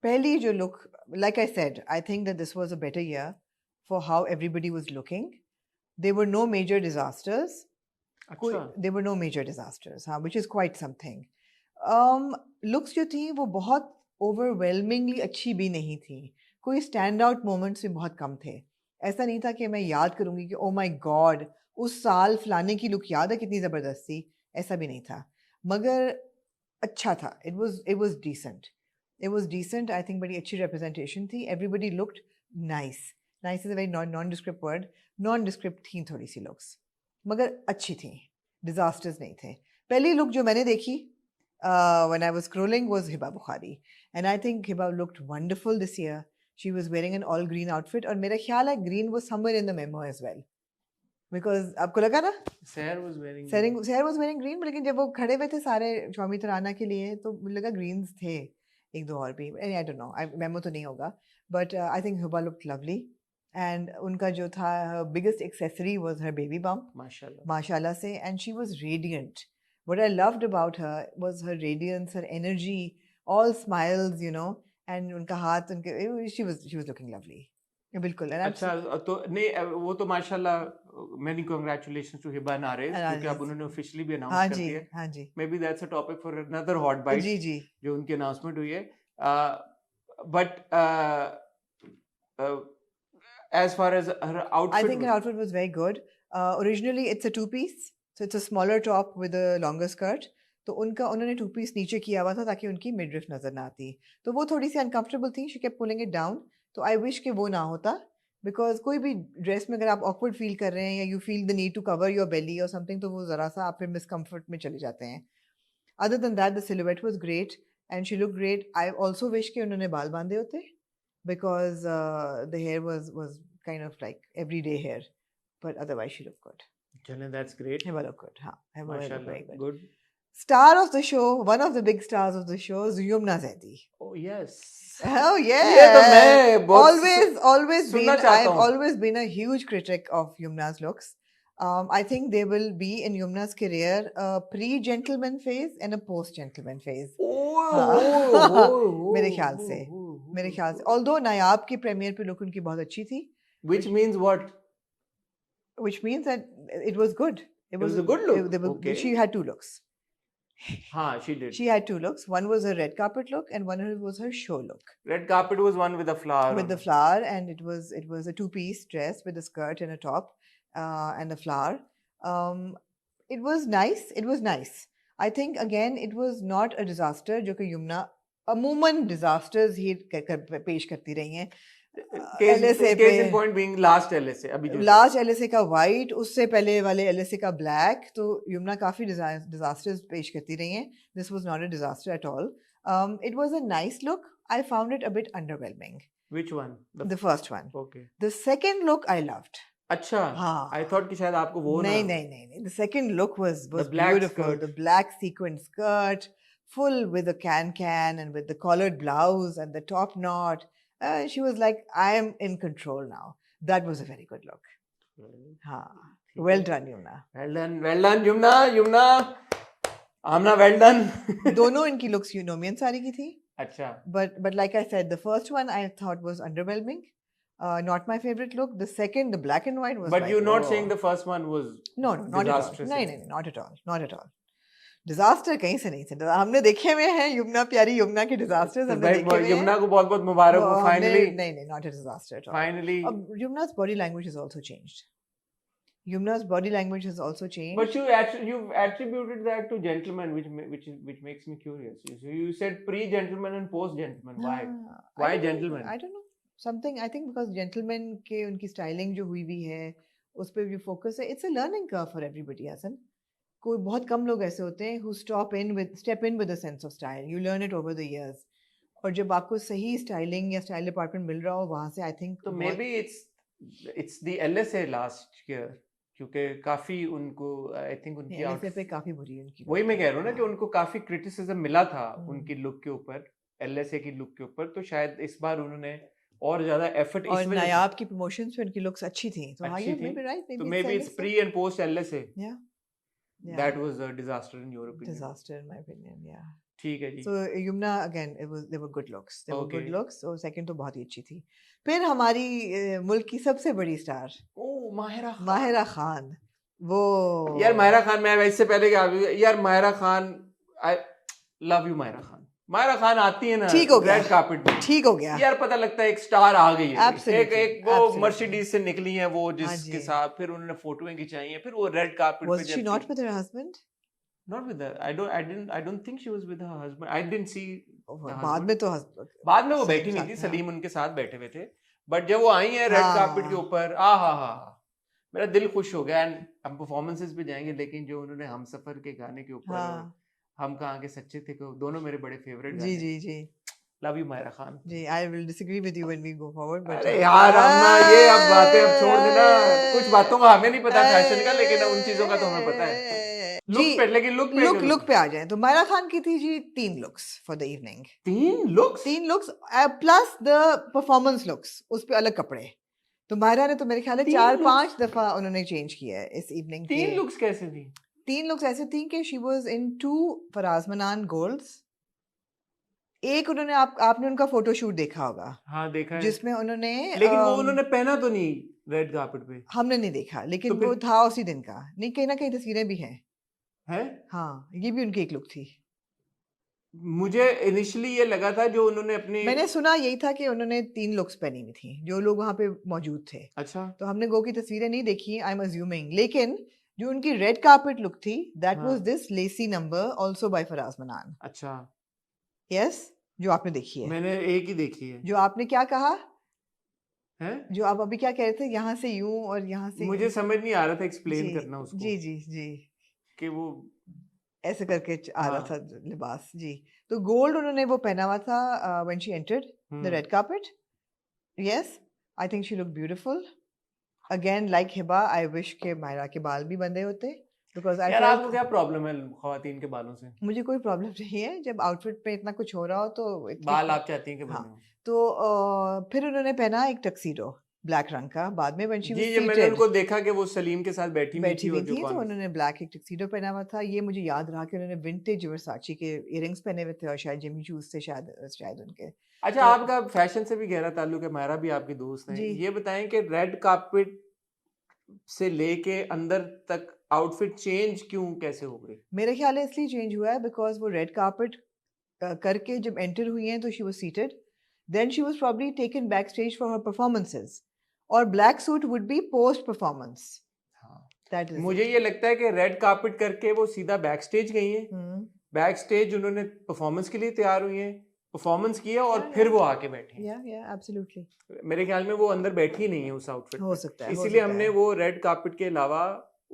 पहली जो look, like I said, I think that this was a better year for how everybody was looking. There were no major disasters. अच्छा. There were no major disasters, हाँ, which is quite something. Looks जो थी वो बहुत ओवरवेलमिंगली अच्छी भी नहीं थी. कोई स्टैंड आउट मोमेंट्स भी बहुत कम थे. ऐसा नहीं था कि मैं याद करूंगी कि ओ माय गॉड उस साल फलाने की लुक याद है कितनी ज़बरदस्त थी, ऐसा भी नहीं था. मगर अच्छा था. It was decent. It was decent. I think बड़ी अच्छी रिप्रेजेंटेशन थी. Everybody looked nice. Nice is a very nondescript word. Nondescript थी थोड़ी सी लुक्स, मगर अच्छी थी. डिजास्टर्स नहीं थे. पहली लुक जो मैंने देखी when I was scrolling was Hiba Bukhari, and I think Hiba looked wonderful this year. She was wearing an all green outfit, और मेरा ख्याल है green was somewhere in the memo as well, because आपको लगा ना Sair was wearing Sair was wearing green, लेकिन जब वो खड़े हुए थे सारे शौमी तराना के लिए तो मुझे लगा greens थे एक दो और भी. I don't know, memo तो नहीं होगा, but I think Hiba looked lovely. And उनका जो था, her biggest accessory was her baby bump, माशाल्लाह से, and she was radiant. What I loved about her was her radiance, her energy, all smiles, and unka haath, she was looking lovely. बिल्कुल। अच्छा, तो नहीं वो तो माशाल्लाह मेनी कांग्रेचुलेशंस टू हिबा नारेज क्योंकि अब उन्होंने ऑफिशियली भी अनाउंस हाँ कर जी, दिया। हाँ जी, maybe that's a topic for another hot bite जी जी। जो उनकी अनाउंसमेंट हुई है। But as far as her I outfit think her was, outfit was very good. Originally, it's a two-piece, so it's a smaller top with a longer skirt. तो उन्होंने टू पीस नीचे किया हुआ था ताकि उनकी मिडरिफ नजर ना आती, तो वो थोड़ी सी अनकंफर्टेबल थी. She kept pulling it down. तो आई विश कि वो ना होता, बिकॉज कोई भी ड्रेस में अगर आप ऑकवर्ड फील कर रहे हैं या you feel the need to cover your belly और समथिंग, तो वो ज़रा सा आप फिर मिसकम्फर्ट में चले जाते हैं. Other than that the silhouette was great and she look great. I also wish कि उन्होंने बाल बांधे होते, because the hair was kind of like everyday hair, but otherwise she looked good. Chale, that's great. Heba looked good. Haan, Heba looked Mashallah, very good. good. Star of the show, one of the big stars of the show, is Yumna Zaidi. Oh yes. Oh yeah. ये तो मैं बहुत always सुनना been. चाहता I've हूँ। always been a huge critic of Yumna's looks. I think there will be in Yumna's career a pre-gentleman phase and a post-gentleman phase. मेरे ख्याल से although नायाब की प्रीमियर पे लुक उनकी बहुत अच्छी थी, which means what? Which means that it was good. It was a good look. Okay. She had two looks. हाँ, she did. She had two looks. One was her red carpet look and one was her show look. Red carpet was one with a flower. With the flower, and it was a two-piece dress with a skirt and a top and a flower. It was nice. It was nice. I think again it was not a disaster जो कि युमना अमूमन disasters ही पेश करती रही हैं. LSA case in point being last LSA अभी जो लास्ट LSA का वाइट, उससे पहले वाले LSA का ब्लैक, तो युमना काफी डिजास्टर्स पेश करती रही हैं. This was not a disaster at all. It was a nice look. I found it a bit underwhelming. Which one? The first one. Okay. The second look I loved. अच्छा. हाँ. I thought कि शायद आपको वो ना. नहीं. The second look was black beautiful. skirt. The black sequin skirt, full with the can and with the collared blouse and the top knot. She was like, I am in control now. That was a very good look. Well done, Yumna. Well done, Yumna. Amna, well done. दोनों इनकी looks यूनोमियन सारी की थी. अच्छा. But like I said, the first one I thought was underwhelming. Not my favorite look. The second, the black and white was. But like, you're not saying the first one was. No, not at all. No, not at all. Not at all. Disaster कहीं से नहीं थे. हमने देखे हुए हैं युमना, प्यारी युमना के डिजास्टर्स हमने देखे हुए हैं. युमना को बहुत-बहुत मुबारक हो फाइनली. नहीं, not a disaster at all. Finally. Yumna's body language has also changed. Yumna's body language has also changed. But you've attributed that to gentleman, which makes me curious. You said pre-gentleman and post-gentleman. Why? Why gentleman? I don't know. Something, I think because gentleman के उनकी styling जो हुई भी है, उस पे भी focus है. It's a learning curve for everybody, Hasan. कोई बहुत कम लोग ऐसे होते हैं who step in with a sense of style. You learn it over the years. और जब आपको सही styling या style department मिल रहा हो वहाँ से I think. तो maybe it's the LSA last year. क्योंकि काफी उनको I think उनकी LSA पे काफी बुरी उनकी. वही मैं कह रहा हूँ ना कि उनको काफी criticism मिला था उनकी look के ऊपर, LSA की look के ऊपर, तो शायद इस बार उन्होंने और ज्यादा effort और नायाब की promotions में उनकी looks अच्छी थी. तो हाँ, you may be right. तो maybe it's pre and post LSA. Yeah. That was a disaster in your opinion. Disaster in my opinion, yeah. ठीक है जी. So Yumna again, they were good looks. They were good looks. So second तो बहुत ही अच्छी थी. फिर हमारी मुल्क की सबसे बड़ी स्टार. माहिरा खान. वो. यार माहिरा खान, मैं इससे पहले यार Mahira Khan, I love you Mahira Khan. Mahira Khan आती है ना रेड कार्पेट पे, ठीक हो गया यार, पता लगता है एक स्टार आ गई है. एक वो Absolutely. मर्सिडीज से निकली है वो, जिसके साथ फिर उन्होंने फोटोएं खिंचाई हैं, फिर वो रेड कार्पेट पे. Was she not with her husband? Not with her. I don't think she was with her husband. I didn't see. बाद में तो बाद में वो बैठी नहीं थी, सलीम उनके साथ बैठे हुए थे. बट जब वो आई है रेड कार्पेट के ऊपर, हा मेरा दिल खुश हो गया. एंड हम परफॉर्मेंसेस पे जाएंगे, लेकिन जो उन्होंने हम सफर के गाने के ऊपर हम कहाँ के सच्चे थे, दोनों मेरे बड़े फेवरेट गाने. जी. Love you Mahira Khan. जी, I will disagree with you when we go forward. But अरे यार हमना ये अब बातें अब छोड़ देना. कुछ बातों का हमें नहीं पता फैशन का, लेकिन उन चीजों का तो हमें पता है. लुक पे आ जाए तो माहिरा खान की थी जी 3 looks for the evening. 3 looks plus the performance looks. उस पे अलग कपड़े. तो माहिरा ने तो मेरे ख्याल है 4-5 दफा उन्होंने चेंज किया है इस इवनिंग. 3 looks कैसे थी? 3 looks ऐसे थी कि she was in 2 फराज मनान golds. एक उन्होंने आपने उनका फोटोशूट देखा होगा हाँ देखा है, जिसमें उन्होंने लेकिन वो उन्होंने पहना तो नहीं रेड कार्पेट पे। हमने नहीं देखा, लेकिन तो फिर वो था उसी दिन का। नहीं, कहीं ना कहीं तस्वीरें भी हैं। है। हाँ, ये भी उनकी एक लुक थी। मुझे इनिशियली ये लगा था जो उन्होंने अपनी, मैंने सुना यही था कि उन्होंने 3 लुक्स पहनी हुई थी, जो लोग वहाँ पे मौजूद थे। अच्छा तो हमने गो की तस्वीरें नहीं देखी, आई एम अज्यूमिंग, लेकिन जो उनकी रेड कार्पेट लुक थी, दैट वाज हाँ this lacy number also by Faraz Manan. अच्छा, यस, जो आपने देखी है। मैंने एक ही देखी है। जो आपने क्या कहा, हैं? जो आप अभी क्या कह रहे थे, यहाँ से यूं और यहाँ से मुझे समझ नहीं आ रहा था जी एक्सप्लेन करना उसको, जी जी जी, कि वो ऐसे करके आ रहा हाँ था लिबास जी। तो गोल्ड उन्होंने वो पहना हुआ था when she entered the red carpet. Yes, I think she look beautiful again like Hiba. I wish के मायरा के बाल भी बंधे होते, बिकॉज आई यार आपको फेल्ट क्या प्रॉब्लम है खवातीन के बालों से? मुझे कोई प्रॉब्लम नहीं है जब आउटफिट पे इतना कुछ हो रहा हो तो बाल आप चाहती हैं कि हाँ। बने हो? तो फिर उन्होंने पहना एक टक्सीडो ब्लैक रंग का, बाद में व्हेन शी वाज जी, जब मैंने सीटेड उनको देखा कि वो सलीम के साथ बैठी हुई बैठी थी हुई और जो थी, तो कौन, उन्होंने ब्लैक एक टक्सीडो पहना हुआ था। ये मुझे याद रहा कि उन्होंने विंटेज वर्साची के इयररिंग्स पहने हुए थे और शायद जिमी चूज थे, शायद शायद उनके। अच्छा तो आपका फैशन से भी गहरा ताल्लुक है, मायरा भी आपकी दोस्त है, जी, ये बताएं कि रेड कार्पेट से लेके अंदर तक आउटफिट चेंज क्यों कैसे हो गई? मेरे ख्याल है इसलिए चेंज हुआ है बिकॉज वो रेड कार्पेट करके जब एंटर हुई हैं तो she was seated, then she was probably taken back stage for her performances, और black suit would be post performance, हाँ, दैट इज मुझे इट। ये लगता है कि रेड कार्पेट करके वो सीधा बैक स्टेज गई हैं, बैक स्टेज उन्होंने परफॉर्मेंस के लिए तैयार हुई हैं, परफॉर्मेंस किया और फिर वो आके बैठी हैं। या एब्सोल्युटली, मेरे ख्याल में वो अंदर बैठी ही नहीं है उस आउटफिट हो में, सकता है, हो इसीलिए सकता हमने है। वो रेड कार्पेट के अलावा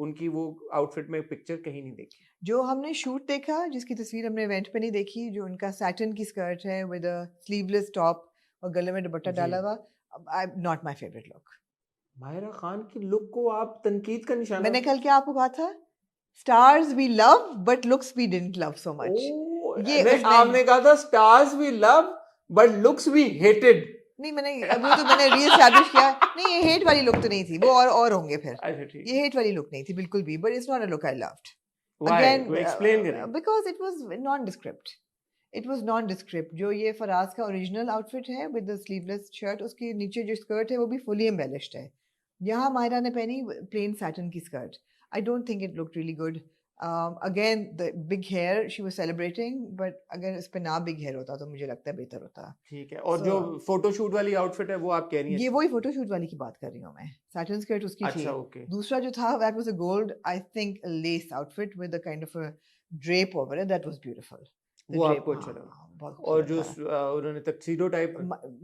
उनकी वो आउटफिट में पिक्चर कहीं नहीं देखी। जो हमने शूट देखा, जिसकी तस्वीर हमने इवेंट पे नहीं देखी, जो उनका सैटिन की स्कर्ट है विद अ स्लीवलेस टॉप और गले में दुपट्टा जी, डाला हुआ, I not my favourite look. Mahira Khan की लुक को आप तनकीद का निशाना, मैंने कल क्या आपको कहा था, stars we love but looks we didn't love so much. ओ ये नहीं, उसने आपने कहा था stars we love but looks we hated. नहीं, मैंने वो तो मैंने रीएस्टैब्लिश किया। नहीं, ये हेट वाली लुक तो नहीं थी, वो और होंगे फिर। अच्छा ठीक ये है, हेट वाली लुक नहीं थी बिल्कुल भी, but it's not a look I loved. Why again वो एक्सप्लेन करें। Because it was non describe, it was non describe. जो ये फराज का ओरिजिनल आउटफिट है विद द स्लीवलेस शर्ट, उसके नीचे जो स्कर्ट है वो भी फुली एम्बेलिश्ड है। यहाँ मायरा ने पहनी प्लेन सैटिन की skirt, I don't think it looked really good. Again the big hair she was celebrating, but अगर इस पे ना बिग हेयर होता तो मुझे लगता है बेहतर होता। ठीक है, और So, जो फोटोशूट वाली आउटफिट है वो आप कह रही हैं ये अच्छी? वही फोटोशूट वाली की बात कर रही हूँ मैं, सैटिन स्कर्ट उसकी थी। अच्छा ओके, दूसरा जो था that was a gold, I think less outfit with a kind of a drape over it, that was beautiful. The वो ड्रेप, आपको अच्छा लगा। हाँ, बहुत और खूबसूरत जो था। उन्होंने tuxedo type,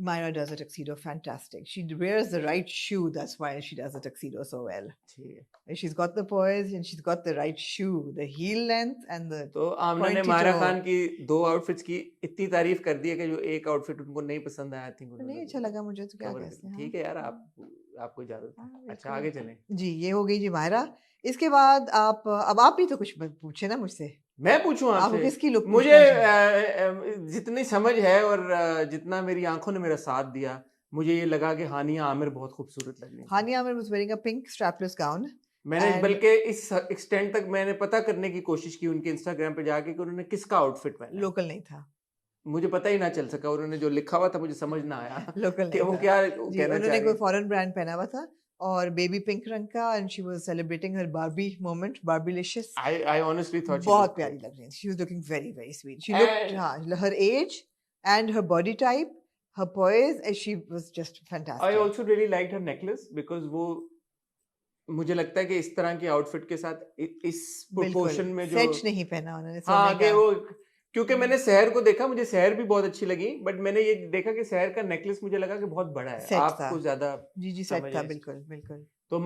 Myra does a tuxedo fantastic. She wears the right shoe. That's why she does the tuxedo so well. ठीक है, She's got the poise and she's got the right shoe, the heel length and the तो आमना ने pointy मायरा toe. खान की 2 आउटफिट्स की इतनी तारीफ कर दी है कि जो एक आउटफिट उनको नहीं पसंद आया, आई थिंक नहीं उन्होंने अच्छा लगा मुझे तो, क्या कवर कह कर सकते दी। हैं। ठीक है यार, हाँ, आपको इजाजत है। हाँ, अच्छा आगे बिल्कुल। चलें। जी, ये हो गई जी मायरा। इसके बाद आप अब आप भी तो कुछ पूछे ना मुझसे। मैं पूछूं आपको आपसे? किसकी लुक मुझे पूछना चाहिए? जितनी समझ है और जितना मेरी आंखों ने मेरा साथ दिया, मुझे ये लगा कि हानिया आमिर बहुत खूबसूरत लग रही थी। हानिया Aamir was wearing a pink strapless gown मैंने and बल्कि इस एक्सटेंड तक मैंने पता करने की कोशिश की उनके इंस्टाग्राम पे जाके कि उन्होंने किसका आउटफिट पहना है। लोकल नहीं था। मुझे पता ही ना चल सका, उन्होंने जो लिखा हुआ था मुझे समझ ना आया लोकल कि नहीं वो था क्या जी। कहना उन्होंने चाह कोई रहे हैं। फॉरेन ब्रांड पहना हुआ था और बेबी पिंक रंग का, and she was celebrating her Barbie moment, barbielicious. I honestly thought she बहुत looked प्यारी great. लग रही थी, she was looking very very sweet. She looked, And हाँ, her age and her body type, her poise, she was just I fantastic. also really liked her necklace because वो मुझे लगता है कि इस तरह की आउटफिट के साथ इस बिल्कुल प्रोपोर्शन में जो, सेट नहीं पहना उन्होंने हाँ सोने आगे का। वो, क्योंकि मैंने शहर को देखा, मुझे शहर भी बहुत अच्छी लगी, बट मैंने ये देखा कि शहर का नेकलेस मुझे लगा कि बहुत बड़ा है, सेट था आपको ज्यादा जी जी, समझ सेट था है इसकी। बिल्कुल बिल्कुल। तो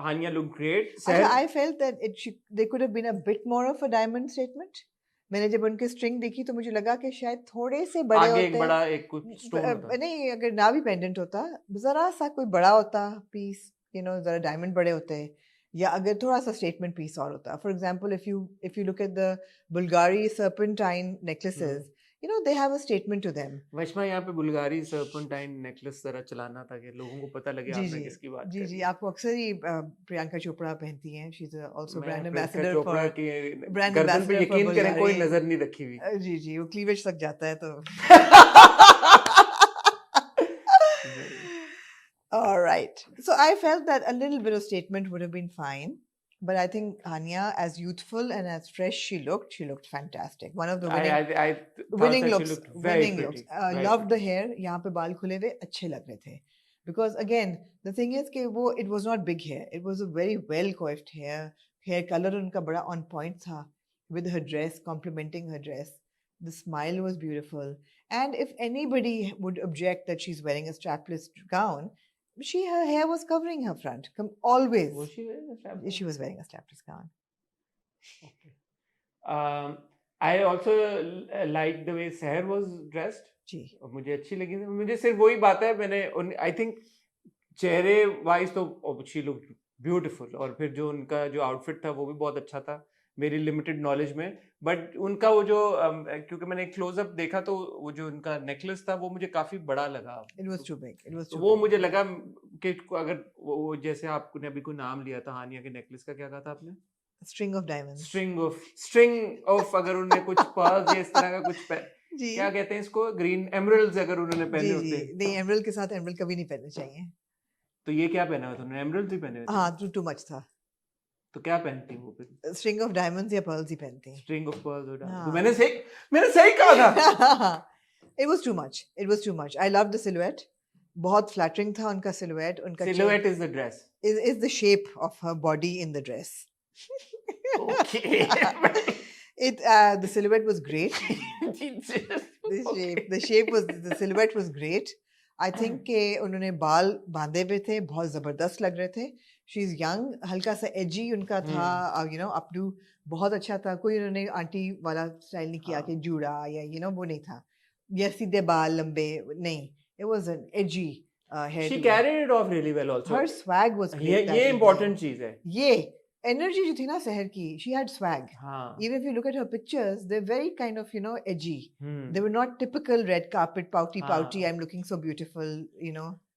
हानिया लुक ग्रेट। अच्छा, शहर I felt that they could have been a bit more of a diamond statement. मैंने जब उनके स्ट्रिंग देखी तो मुझे लगा कि शायद थोड़े से बड़े आगे एक होते। बड़ा एक कुछ स्टोन होता। नहीं, अगर ना भी पेंडेंट होता, जरा सा कोई बड़ा होता पीस, जरा डायमंड बड़े होते, या अगर थोड़ा सा स्टेटमेंट पीस और होता। For example, if you look at the Bulgari serpentine necklaces, they have a statement to them. वशमा यहाँ पे बुल्गारी सर्पेंटाइन नेकलेस जरा चलाना था कि लोगों को पता लगे जी आपने जी किसकी बात जी करी जी है। आपको अक्सर ही प्रियंका चोपड़ा पहनती हैं. शी इज आल्सो मैं brand Priyanka ambassador Chopra for की ब्रांड गर्दन पे एम्बेसडर फॉर यकीन करें कोई बुल्गारी. नजर नहीं रखी हुई। जी जी वो क्लीवेज तक जाता है तो. नहीं। All right. So I felt that a little bit of statement would have been fine. But I think Hania, as youthful and as fresh she looked fantastic. One of the I thought winning that she looks. looked very Winning looks. pretty, very Loved the pretty. hair. यहाँ पे बाल खुले हुए अच्छे लग रहे थे. Because again, the thing is कि वो it was not big hair. It was a very well coiffed hair. Hair color उनका बड़ा on point था. With her dress, complementing her dress. The smile was beautiful. And if anybody would object that she's wearing a strapless gown, her hair was covering her front. Always. Was she wearing a strapless? She was wearing a strapless gown. Okay. I also liked the way Seher was dressed. जी. मुझे अच्छी लगी. मुझे सिर्फ वही बात है, मैंने आई थिंक चेहरे वाइज तो शी लुक ब्यूटीफुल, और फिर जो उनका जो आउटफिट था वो भी बहुत अच्छा था मेरी लिमिटेड नॉलेज में. बट उनका वो जो क्योंकि मैंने क्लोजअप देखा तो वो जो उनका नेकलेस था वो मुझे काफी बड़ा लगा. It was too big. It was too वो big. मुझे लगा कि अगर वो जैसे आपने अभी कोई नाम लिया था हानिया के नेकलेस का, क्या कहा था आपने? String of diamonds. String of अगर उन्होंने कुछ पर्ल्स या इस तरह का कुछ जी. क्या कहते हैं इसको, ग्रीन एमरल्ड्स अगर उन्होंने पहने होते. नहीं, एमरल्ड के साथ एमरल्ड कभी नहीं पहनने चाहिए. तो ये क्या पहना हुआ था उन्होंने? एमरल्ड्स ही पहने हुए थे. हाँ, too much था. तो क्या पहनती वो फिर? String of diamonds या pearls ही पहनती. स्ट्रिंग ऑफ पर्ल्स और हाँ. तो मैंने सही कहा था. It was too much. It was too much. I loved the silhouette. बहुत flattering था उनका silhouette. उनका Silhouette is the dress. Is the shape of her body in the dress. Okay. The silhouette was great. The silhouette was great. I think कि उन्होंने बाल बांधे हुए थे, बहुत जबरदस्त लग रहे थे. She's young, हल्का सा edgy उनका था, updo बहुत अच्छा था. कोई उन्होंने आंटी वाला स्टाइल नहीं किया कि जूड़ा या वो नहीं था, या सीधे बाल लंबे नहीं. It was an edgy hair. She carried it off really well also. Her swag was great. ये important चीज है. ये energy जो थी ना सहर की, she had swag. हाँ. Even if you look at her pictures, they're very kind of edgy. They were not typical red carpet pouty. I'm looking so beautiful.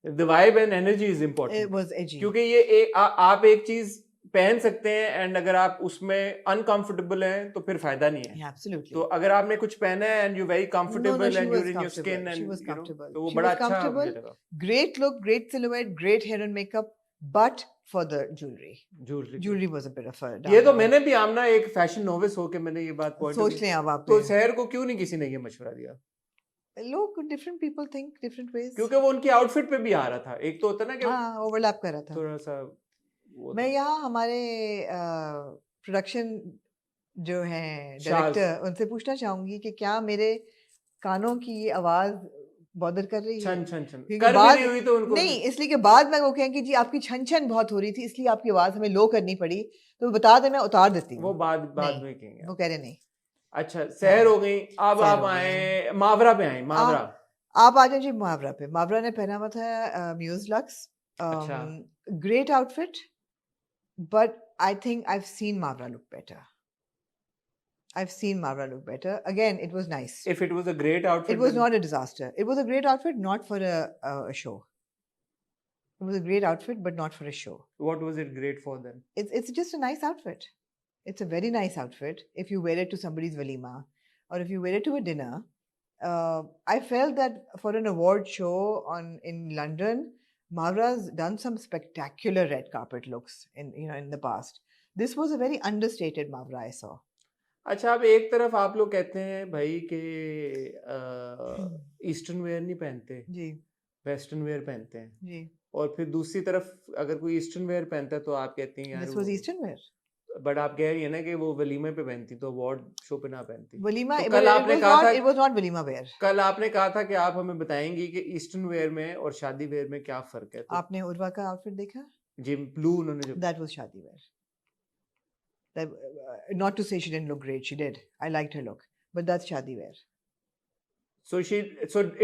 The vibe and energy is important. It was edgy. क्योंकि ये आप एक चीज पहन सकते हैं एंड अगर आप उसमें अनकंफर्टेबल हैं तो फिर फायदा नहीं है. Yeah, absolutely. तो अगर आपने कुछ पहना है and you very comfortable and you're in your skin and she was comfortable. तो वो She बड़ा was अच्छा मुझे comfortable. लगा. Great look, great silhouette, great hair and makeup, but for the jewelry. Jewelry was a bit of a ये तो मैंने भी आमना एक फैशन नोविस होके मैंने ये बात पॉइंट सोच लें अब आप. तो शहर को क्यों नहीं किसी ने ये मशवरा दिया? लोग different people think different ways. क्योंकि वो उनकी आउटफिट पे भी आ रहा था. एक तो होता ना कि हाँ, ओवरलैप कर रहा था. थोड़ा सा मैं यहाँ हमारे प्रोडक्शन जो हैं डायरेक्टर उनसे पूछना चाहूंगी कि क्या मेरे कानों की ये आवाज बॉदर कर रही है? छन छन छन क्योंकि कर भी बाद नहीं हुई तो उनको नहीं, इसलिए कि बाद में वो कहें कि जी आपकी छन छन बहुत हो रही थी इसलिए आपकी आवाज हमें लो करनी पड़ी, तो बता दे मैं उतार देती हूँ. वो बाद में कहेंगे. वो कह रहे नहीं. अच्छा, शहर हो गई. अब आप आए मावरा पे. आए मावरा. आप आ जाए जी मावरा पे. मावरा ने पहना हुआ था Muse Luxe. Great outfit, but I think I've seen Mavra look better. Again, it was nice. If it was a great outfit, it was not a disaster. It was a great outfit, not for a show. It was a great outfit, but not for a show. What was it great for then? It's just a nice outfit. It's a very nice outfit. If you wear it to somebody's walima, or if you wear it to a dinner, I felt that for an award show in London, Mavra's done some spectacular red carpet looks in the past. This was a very understated Mavra I saw. अच्छा, अब एक तरफ आप लोग कहते हैं भाई कि ईस्टर्न वेयर नहीं पहनते जी, वेस्टर्न वेयर पहनते हैं जी, और फिर दूसरी तरफ अगर कोई ईस्टर्न वेयर पहनता है तो आप कहते हैं यार this was Eastern wear. But आप कह रही है ना कि वो वलीमे पे पहनती तो अवार्ड शो पे ना पहनती. वलीमा तो कल आपने कहा था it was not walima wear. कल आपने कहा था कि आप हमें बताएंगी कि ईस्टर्न वेयर में और शादी वेयर में क्या फर्क है. तो आपने उर्वा का आउटफिट देखा? जी, ब्लू उन्होंने जो That was शादी wear. Not to say she didn't look great, she did. I liked her look, but that's शादी wear. So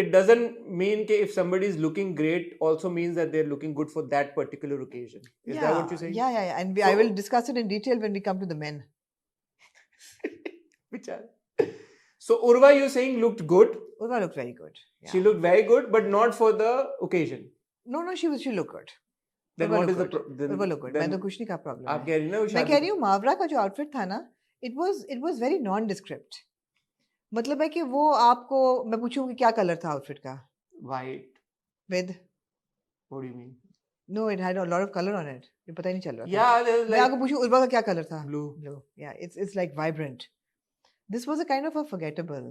it doesn't mean that if somebody is looking great also means that they're looking good for that particular occasion. Is that what you're saying? Yeah. And I will discuss it in detail when we come to the men. So Urva, you saying looked good? Urva looked very good. She looked very good, but not for the occasion. No, she looked good. Then what is the Urva looked good. मैं तो कुछ नहीं का problem आप कह रही ना वो मैं कह रही हूँ मावरा का जो outfit था ना, it was very nondescript. मतलब है कि वो आपको मैं पूछूं कि क्या कलर था outfit का? White. With? What do you mean? No, it had a lot of color on it. ये पता ही नहीं चल रहा था. Yeah, मैं आपको पूछूं उर्वा का क्या कलर था? Blue. Yeah, it's like vibrant. This was a kind of a forgettable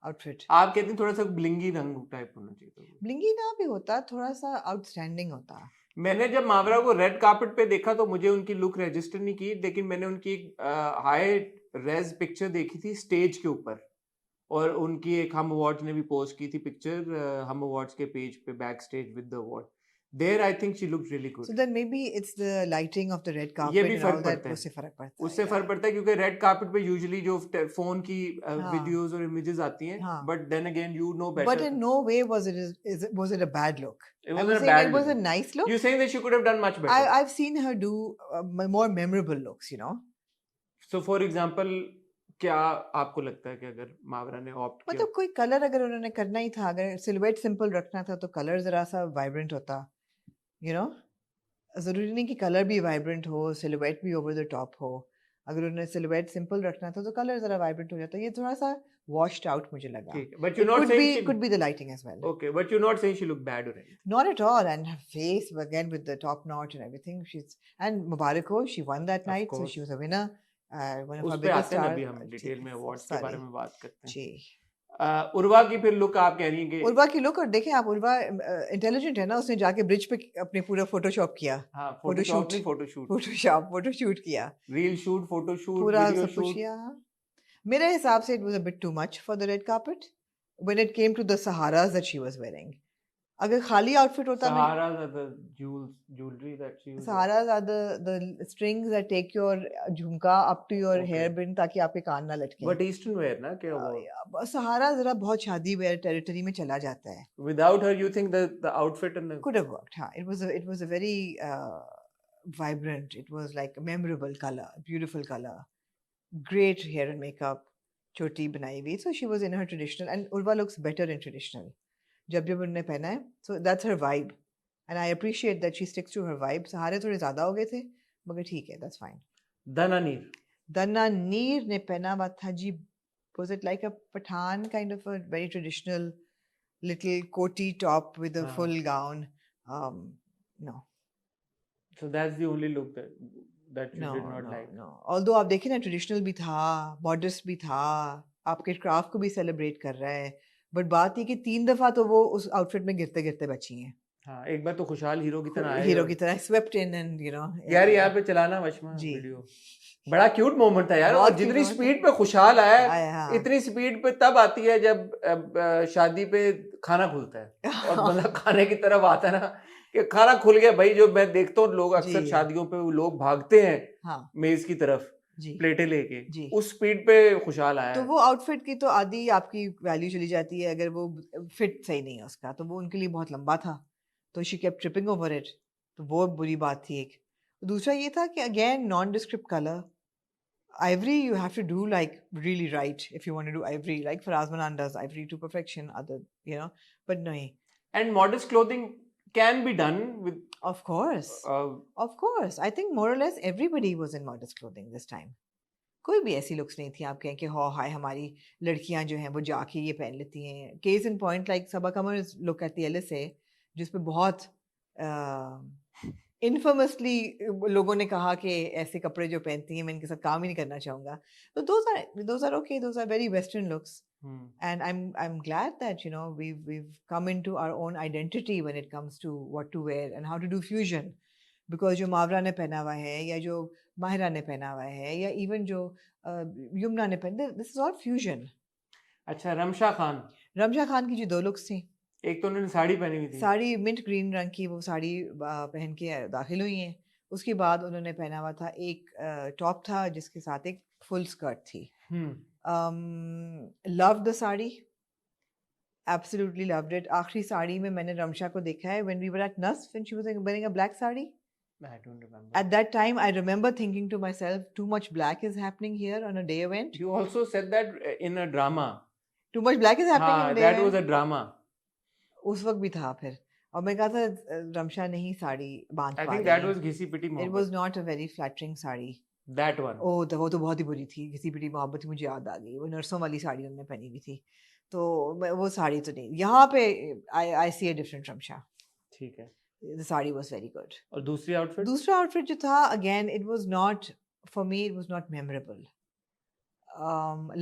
outfit. आप कहते हैं थोड़ा सा ब्लिंगी रंग टाइप होना चाहिए. ब्लिंगी ना भी होता, थोड़ा सा आउटस्टैंडिंग होता. मैंने जब मावरा को रेड कार्पेट पे देखा तो मुझे उनकी लुक रजिस्टर नहीं की, लेकिन मैंने उनकी हाई रेज पिक्चर देखी थी स्टेज के ऊपर, और उनकी एक हम अवार्ड्स ने भी पोस्ट की थी पिक्चर हम अवार्ड्स के पेज पे back stage with the award. There, I think she looked really good. So then maybe it's the lighting of the red carpet. ये भी and फर्क all that, पड़ता है. उससे फर्क पड़ता है. उससे फर्क पड़ता है क्योंकि रेड कार्पेट पे यूजुअली जो फोन की वीडियोस और इमेजेस आती हैं, but then again you know better. But in no way was it a bad look. It wasn't a bad look. It was a nice look. You're saying that she could have done much better. I've seen her do more memorable looks, you know. So for example, क्या आपको लगता है कि अगर मावरा ने ऑप्ट किया, मतलब कोई कलर अगर उन्होंने करना ही था, अगर सिलुएट सिंपल रखना था तो कलर जरा सा वाइब्रेंट होता, you know. जरूरी नहीं कि कलर भी वाइब्रेंट हो, सिलुएट भी ओवर द टॉप हो. अगर उन्होंने सिलुएट सिंपल रखना था तो कलर जरा वाइब्रेंट हो जाता. ये थोड़ा सा washed out मुझे लगा. But you're not saying could be the lighting as well. Okay, but you're not saying she looked bad or anything. Not at all. And her face again with the top notch and everything. And Mubarak ho, she won that night, so she was a winner. One of her biggest stars. अभी हम डिटेल में अवार्ड्स के बारे में बात करते हैं. जी. उर्वा की फिर लुक आप कह रही हैं कि उर्वा की लुक, और देखें आप, उर्वा इंटेलिजेंट है ना, उसने जाके ब्रिज पे अपने पूरा फोटोशॉप किया. हाँ, फोटोशूट किया, रील शूट, फोटोशूट, पूरा वीडियो सब कुछ किया. मेरे हिसाब से it was a bit too much for the red carpet when it came to the saharas that she was wearing. अगर खाली आउटफिट होता, saharas are the jewelry that she uses. Saharas are the strings that take your झुमका up to your hair bin ताकि आपके कान ना लटके. But eastern wear ना क्या वो? सहारा जरा बहुत शादी वेयर टेरिटरी में चला जाता है. Without her, you think that the outfit and the could have worked. हाँ, it was a very vibrant. It was like a memorable color, beautiful color, great hair and makeup, choti बनाई हुई. So she was in her traditional, and Urva looks better in traditional. जब उन्होंने पहना है, so that's her vibe, and I appreciate that she sticks to her vibe. सहारे थोड़े ज़्यादा हो गए थे, मगर ठीक है, that's fine. Dana Neer ने पहना हुआ था जी, was it like a Pathan kind of a very traditional little koti top with a full gown? No. So that's the only look that you did not like. No. Although आप देखें ना, traditional भी था, modest भी था, आपके craft को भी celebrate कर रहा है. बट बात ये कि 3 दफा तो वो उस आउटफिट में गिरते गिरते बची हैं. हाँ, एक बार तो खुशहाल हीरो की तरह आए, हीरो की तरह स्वेप्ट इन एंड यार यहाँ पे चलाना वशमा वीडियो बड़ा क्यूट मोमेंट था यार. और जितनी स्पीड पे खुशहाल आया, इतनी स्पीड पे तब आती है जब शादी पे खाना खुलता है और मतलब खाने की तरफ आता है ना कि खाना खुल गया भाई. जो मैं देखता हूँ लोग अक्सर शादियों पे लोग भागते हैं मेज की तरफ प्लेटें लेके, उस स्पीड पे खुशहाल आया. तो वो आउटफिट की तो आधी आपकी वैल्यू चली जाती है अगर वो फिट सही नहीं है उसका. तो वो उनके लिए बहुत लंबा था, तो she kept tripping over it, तो वो बुरी बात थी एक. दूसरा ये था कि again non describe colour. Ivory you have to do like really right if you want to do ivory, like Faraz Manan does ivory to perfection, other, you know, but no. And modest clothing can be done with, of course, I think more or less everybody was in modest clothing this time. कोई भी ऐसी लुक्स नहीं थी आप कहें कि हो हाय हमारी लड़कियां जो हैं वो जाके ये पहन लेती हैं. Case in point like Saba Qamar look at the LSA, जिस पे बहुत इन्फेमसली लोगों ने कहा कि ऐसे कपड़े जो पहनती हैं मैं इनके साथ काम ही नहीं करना चाहूँगा. तो those are okay, those are very western looks. And I'm glad that, you know, we've come into our own identity when it comes to what to wear and how to do fusion. Because जो मावरा ने पहना हुआ है या जो माहिरा ने पहना हुआ है या even जो युमना ने पहना, this is all fusion. अच्छा, रमशा खान की जो 2 लुक्स थी, एक तो उन्होंने साड़ी पहनी हुई थी, साड़ी मिंट ग्रीन रंग की, वो साड़ी पहन के दाखिल हुई हैं. उसके बाद उन्होंने पहना हुआ था एक टॉप था जिसके साथ एक फुल स्कर्ट थी. Love the sari, absolutely loved it. आखिरी साड़ी में मैंने रमशा को देखा है when we were at NUS, when she was wearing a black sari. I don't remember. At that time, I remember thinking to myself, too much black is happening here on a day event. You also said that in a drama. Too much black is happening हाँ, in day that wear. was a drama. उस वक्त भी था फिर, और मैं कहा था रमशा नहीं साड़ी बांध I पा think रही that है. was घिसी पिटी It was मोहब्बत. not a very flattering sari. That one. ओ तो वो तो बहुत ही बुरी थी, घिसी पिटी मोहब्बत मुझे याद आ गई, वो नर्सों वाली साड़ी उन्होंने पहनी हुई थी, तो वो साड़ी तो नहीं. यहाँ पे I see a different Ramsha. ठीक है. The sari was very good. और दूसरी आउटफिट? दूसरा आउटफिट जो था, again it was not, for me it was not memorable.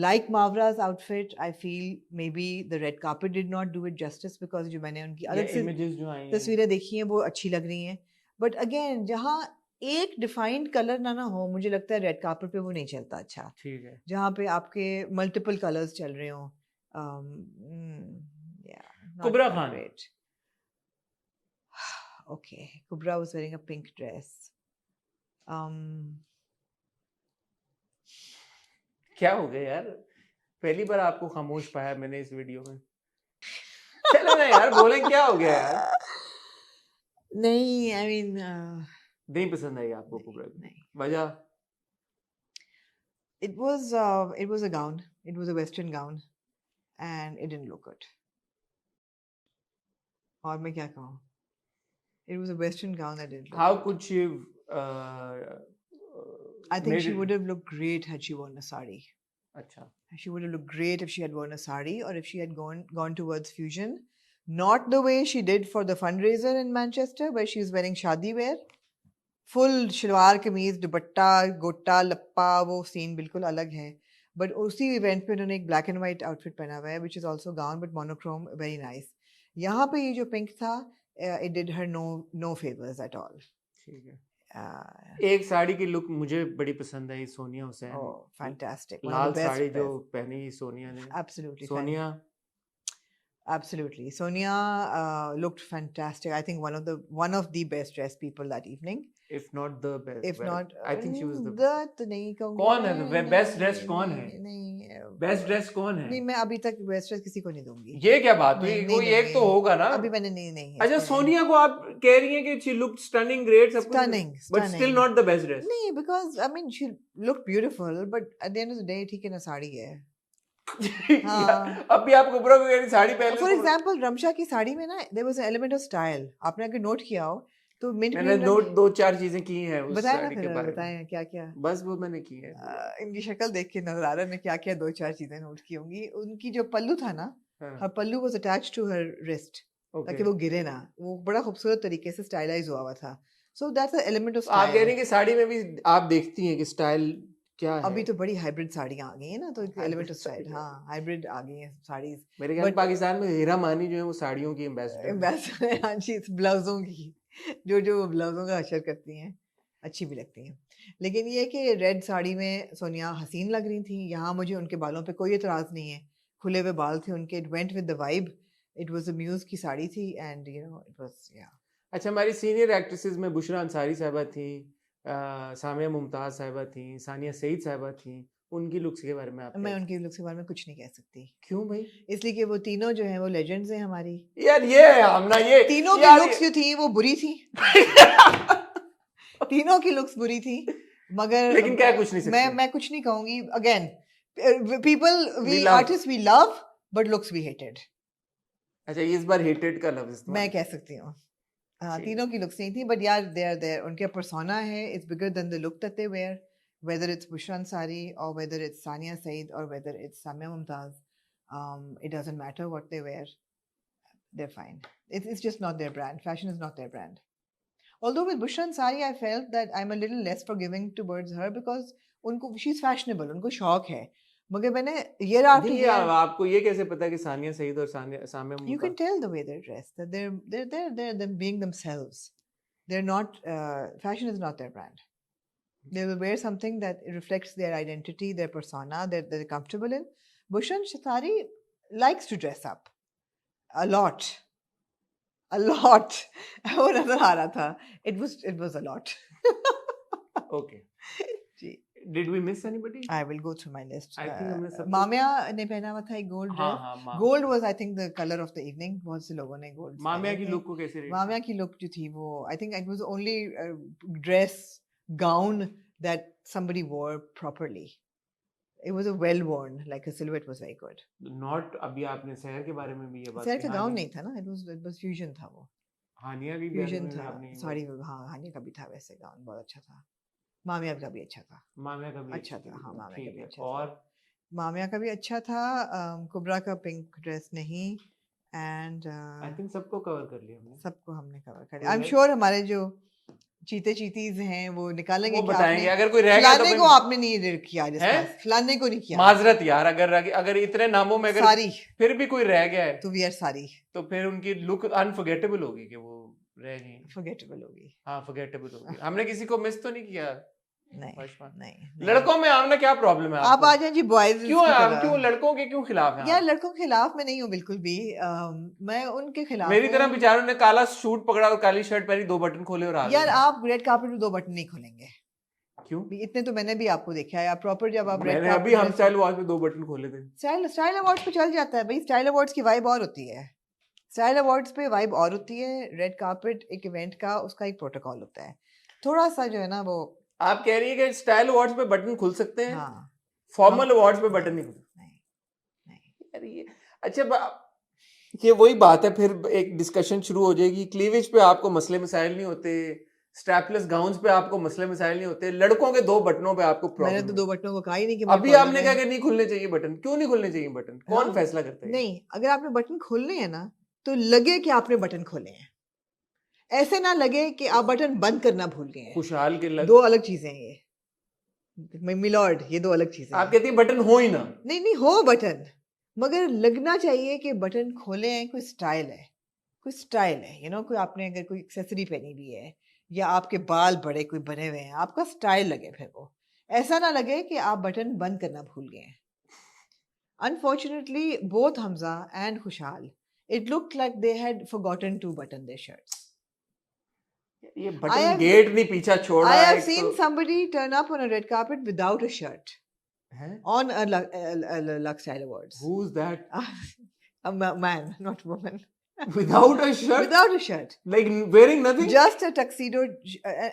Like Mavra's outfit, I feel maybe the red carpet did not do it justice, because जो मैंने उनकी अलग से images जो आई हैं, तस्वीरें देखी हैं वो अच्छी लग रही हैं, but again जहाँ एक डिफाइंड कलर ना हो, मुझे लगता है रेड कार्पेट पे वो नहीं चलता अच्छा. ठीक है. जहाँ पे आपके मल्टीपल कलर्स चल रहे हो. कुबरा Khan. Okay, Kubra was wearing a pink dress. क्या हो गया यार, पहली बार आपको खामोश पाया मैंने इस वीडियो में. चलो ना यार, बोले क्या हो गया यार. नहीं, I mean नहीं पसंद आई आपको कुबरा की? नहीं. वजह? It was a gown. It was a western gown, and it didn't look good. और मैं क्या कहूँ? It was a western gown that didn't look How good. could she I think she would have looked great had she worn a sari. अच्छा. She would have looked great if she had worn a sari, or if she had gone towards fusion. Not the way she did for the fundraiser in Manchester, where she was wearing shadi wear. Full shalwar kameez, dupatta, gota, lappa, वो scene बिल्कुल अलग है. But उसी event पे उन्होंने एक black and white outfit पहना हुआ है, which is also gown but monochrome, very nice. यहाँ पे ये जो pink था, it did her no favors at all. ठीक है. एक साड़ी की लुक मुझे बड़ी पसंद आई, सोनिया हुसैन. Oh, fantastic. लाल साड़ी जो पहनी सोनिया ने. Absolutely. Sonia. Absolutely. Sonia looked fantastic. I think one of the best dressed people that evening. If not the best. If not, I think she was the best. नहीं कहूँगी. कौन है बेस्ट ड्रेस? कौन है नहीं बेस्ट ड्रेस? कौन है? नहीं, मैं अभी तक बेस्ट ड्रेस किसी को नहीं दूंगी. ये क्या बात हुई? कोई एक तो होगा ना. अभी मैंने नहीं. अच्छा, सोनिया को आप कह रही हैं कि she looked stunning, great, सब कुछ, Stunning. but still not the best dress. नहीं, because I mean she looked beautiful, but at the end of the day ठीक है ना, साड़ी है. अब भी आप कुबरा को कह रही साड़ी पहन. For example, रमशा की साड़ी में ना there was an element of style. आपने अगर नोट किया हो तो मैंने दो चार चीजें की हैं उस साड़ी के बारे में. बताएं क्या. बस वो मैंने की है. इनकी शक्ल देख के नजर आ रहा है मैं क्या दो चार चीजें नोट की होंगी. उनकी जो पल्लू था ना, her pallu was attached to her wrist, ताकि वो गिरे ना. वो बड़ा खूबसूरत तरीके से स्टाइलाइज हुआ था. So that's an element of style. आप कह रही हैं कि साड़ी में भी आप देखती हैं कि स्टाइल क्या है. अभी तो बड़ी हाइब्रिड साड़ियां आ गई हैं ना, तो एलिमेंट ऑफ स्टाइल. हाँ, हाइब्रिड आ गई हैं साड़ीज. मेरे ख्याल में पाकिस्तान में हीरा मानी जो है वो साड़ियों की एम्बेसडर. हाँ जी, ब्लाउजों की जो ब्लाउजों का अशर करती हैं, अच्छी भी लगती हैं. लेकिन ये कि रेड साड़ी में सोनिया हसीन लग रही थी. यहाँ मुझे उनके बालों पे कोई एतराज नहीं है, खुले हुए बाल थे उनके. It went with the vibe. It was a Muse की साड़ी थी, and you know it was yeah. अच्छा, हमारी सीनियर एक्ट्रेसेस में बुशरा अंसारी साहिबा थी, सामिया मुमताज साहिबा थी, सानिया सईद साहिबा थी. उनकी लुक्स के बारे में आप? मैं उनकी लुक्स के बारे में कुछ नहीं कह सकती. क्यों भाई? इसलिए कि वो तीनों जो हैं वो लेजेंड्स हैं हमारी. यार ये हमना ये तीनों की लुक्स जो थी वो बुरी थी. तीनों की लुक्स बुरी थी, मगर लेकिन क्या कुछ नहीं सकते. मैं कुछ नहीं कहूंगी. Again, people we artist we love, but looks we hated. अच्छा, इस बार हेटेड का लफ्ज मैं कह सकती हूँ. हाँ, तीनों की लुक्स नहीं थी, बट यार दे आर देयर. उनके पर्सोना है, it's bigger than the look that they wear. Whether it's Bushra Ansari, or whether it's Sania Saeed, or whether it's Samia Mumtaz, it doesn't matter what they wear. They're fine. It's just not their brand. Fashion is not their brand. Although with Bushra Ansari, I felt that I'm a little less forgiving towards her because she's fashionable. उनको शौक है. मगर मैंने year after year. आपको ये कैसे पता कि सानिया सईद और Samia Mumtaz? You can tell the way they're dressed. That they're them being themselves. They're not. Fashion is not their brand. They will wear something that reflects their identity, their persona, that they're comfortable in. Bushra Ansari likes to dress up a lot. वो नजर आ रहा था. It was a lot. Okay. Did we miss anybody? I will go through my list. I think हमने सब. मामिया ने पहना हुआ था एक gold dress. Gold was I think the color of the evening. बहुत से लोगों ने गोल्ड. मामिया की लुक को कैसे? मामिया की लुक जो थी वो I think it was only dress, gown that somebody wore properly. It was a well worn, like a silhouette was very good. Not अभी आपने सहर के बारे में भी ये बात सैर की, का गाउन नहीं था ना, it was fusion था वो, हानिया के बारे fusion में भी था, आपने ये साड़ी, बात- हाँ हानिया का भी था वैसे गाउन, बहुत अच्छा था, मामिया का भी अच्छा था, मामिया का भी अच्छा था, हाँ मामिया का ठीक भी है। अच्छा था, और मामिया का भी अच्छा था, कुबरा का पिंक ड्रेस नहीं, एंड आई थिंक सबको कवर कर लिया हमने। सबको हमने कवर कर कोई लिया। आई एम रह- श्योर हमारे जो चीते चीतीज हैं वो निकालेंगे वो कि बताएंगे, आपने अगर कोई रह गया तो फलाने फिर को आपने नहीं किया डिस्कस, फलाने को नहीं किया, माजरत यार, अगर अगर इतने नामों में अगर सारी फिर भी कोई रह गया है तो वी आर सारी तो फिर उनकी लुक अनफॉरगेटेबल होगी कि वो रह गई। फॉरगेटेबल होगी। हाँ फॉरगेटेबल होगी। हमने किसी को मिस तो नहीं किया। नहीं माशा। नहीं लड़कों में आमना क्या प्रॉब्लम है आप आपको? आ जाए जी बॉयज क्यों आप क्यों लड़कों के क्यों खिलाफ हैं यार आप? लड़कों के खिलाफ मैं नहीं हूँ बिल्कुल भी, मैं उनके खिलाफ मेरी तरह हूँ। बेचारों ने काला सूट पकड़ा और काली शर्ट पहनी, 2 बटन खोले और आ यार गए। आप रेड कार्पेट में 2 बटन नहीं खोलेंगे, क्यों? इतने तो मैंने भी आपको देखा है, आप प्रॉपर जब आप रेड मैंने अभी हम स्टाइल अवार्ड में 2 बटन खोले थे। स्टाइल अवार्ड्स पे चल जाता है भाई, स्टाइल अवार्ड्स की वाइब और होती है, स्टाइल अवार्ड्स पे वाइब और होती है, रेड कार्पेट एक इवेंट का उसका एक प्रोटोकॉल होता है, थोड़ा सा जो है ना वो। आप कह रही है कि स्टाइल अवार्ड्स पे बटन खुल सकते हैं, हाँ फॉर्मल अवार्ड्स पे बटन नहीं खुल सकते? नहीं यार ये अच्छा ये वही बात है, फिर एक डिस्कशन शुरू हो जाएगी। क्लीवेज पे आपको मसले मसाइल नहीं होते, स्ट्रैपलेस गाउन्स पे आपको मसले मसाइल नहीं होते, लड़कों के 2 बटनों पे आपको मैंने प्रॉब्लम तो है। 2 बटनों को कहा ही नहीं कि अभी आपने कहा कि नहीं खुलने चाहिए बटन, क्यों नहीं खुलने चाहिए बटन? कौन हाँ? फैसला करता है? नहीं, अगर आपने बटन खोलने हैं ना तो लगे कि आपने बटन खोले हैं, ऐसे ना लगे कि आप बटन बंद करना भूल गए हैं। खुशहाल के लग 2 अलग चीजें हैं ये मिलॉर्ड, ये 2 अलग चीजें आप हैं। कहती है बटन हो ही ना। नहीं हो बटन, मगर लगना चाहिए कि बटन खोले हैं, कोई स्टाइल है, कोई स्टाइल है, यू नो, कोई आपने अगर कोई एक्सेसरी पहनी हुई है या आपके बाल बड़े कोई बने हुए हैं, आपका स्टाइल लगे, फिर वो ऐसा ना लगे कि आप बटन बंद करना भूल गए हैं। Unfortunately, both Hamza and Khushal, it looked like they had forgotten to button their shirts. ये बटन गेट नहीं पीछा छोड़ा। I have seen somebody turn up on a red carpet without a shirt on a Lux Style Awards. Who's that? A man, not woman. Without a shirt? Without a shirt. Like wearing nothing? Just a tuxedo,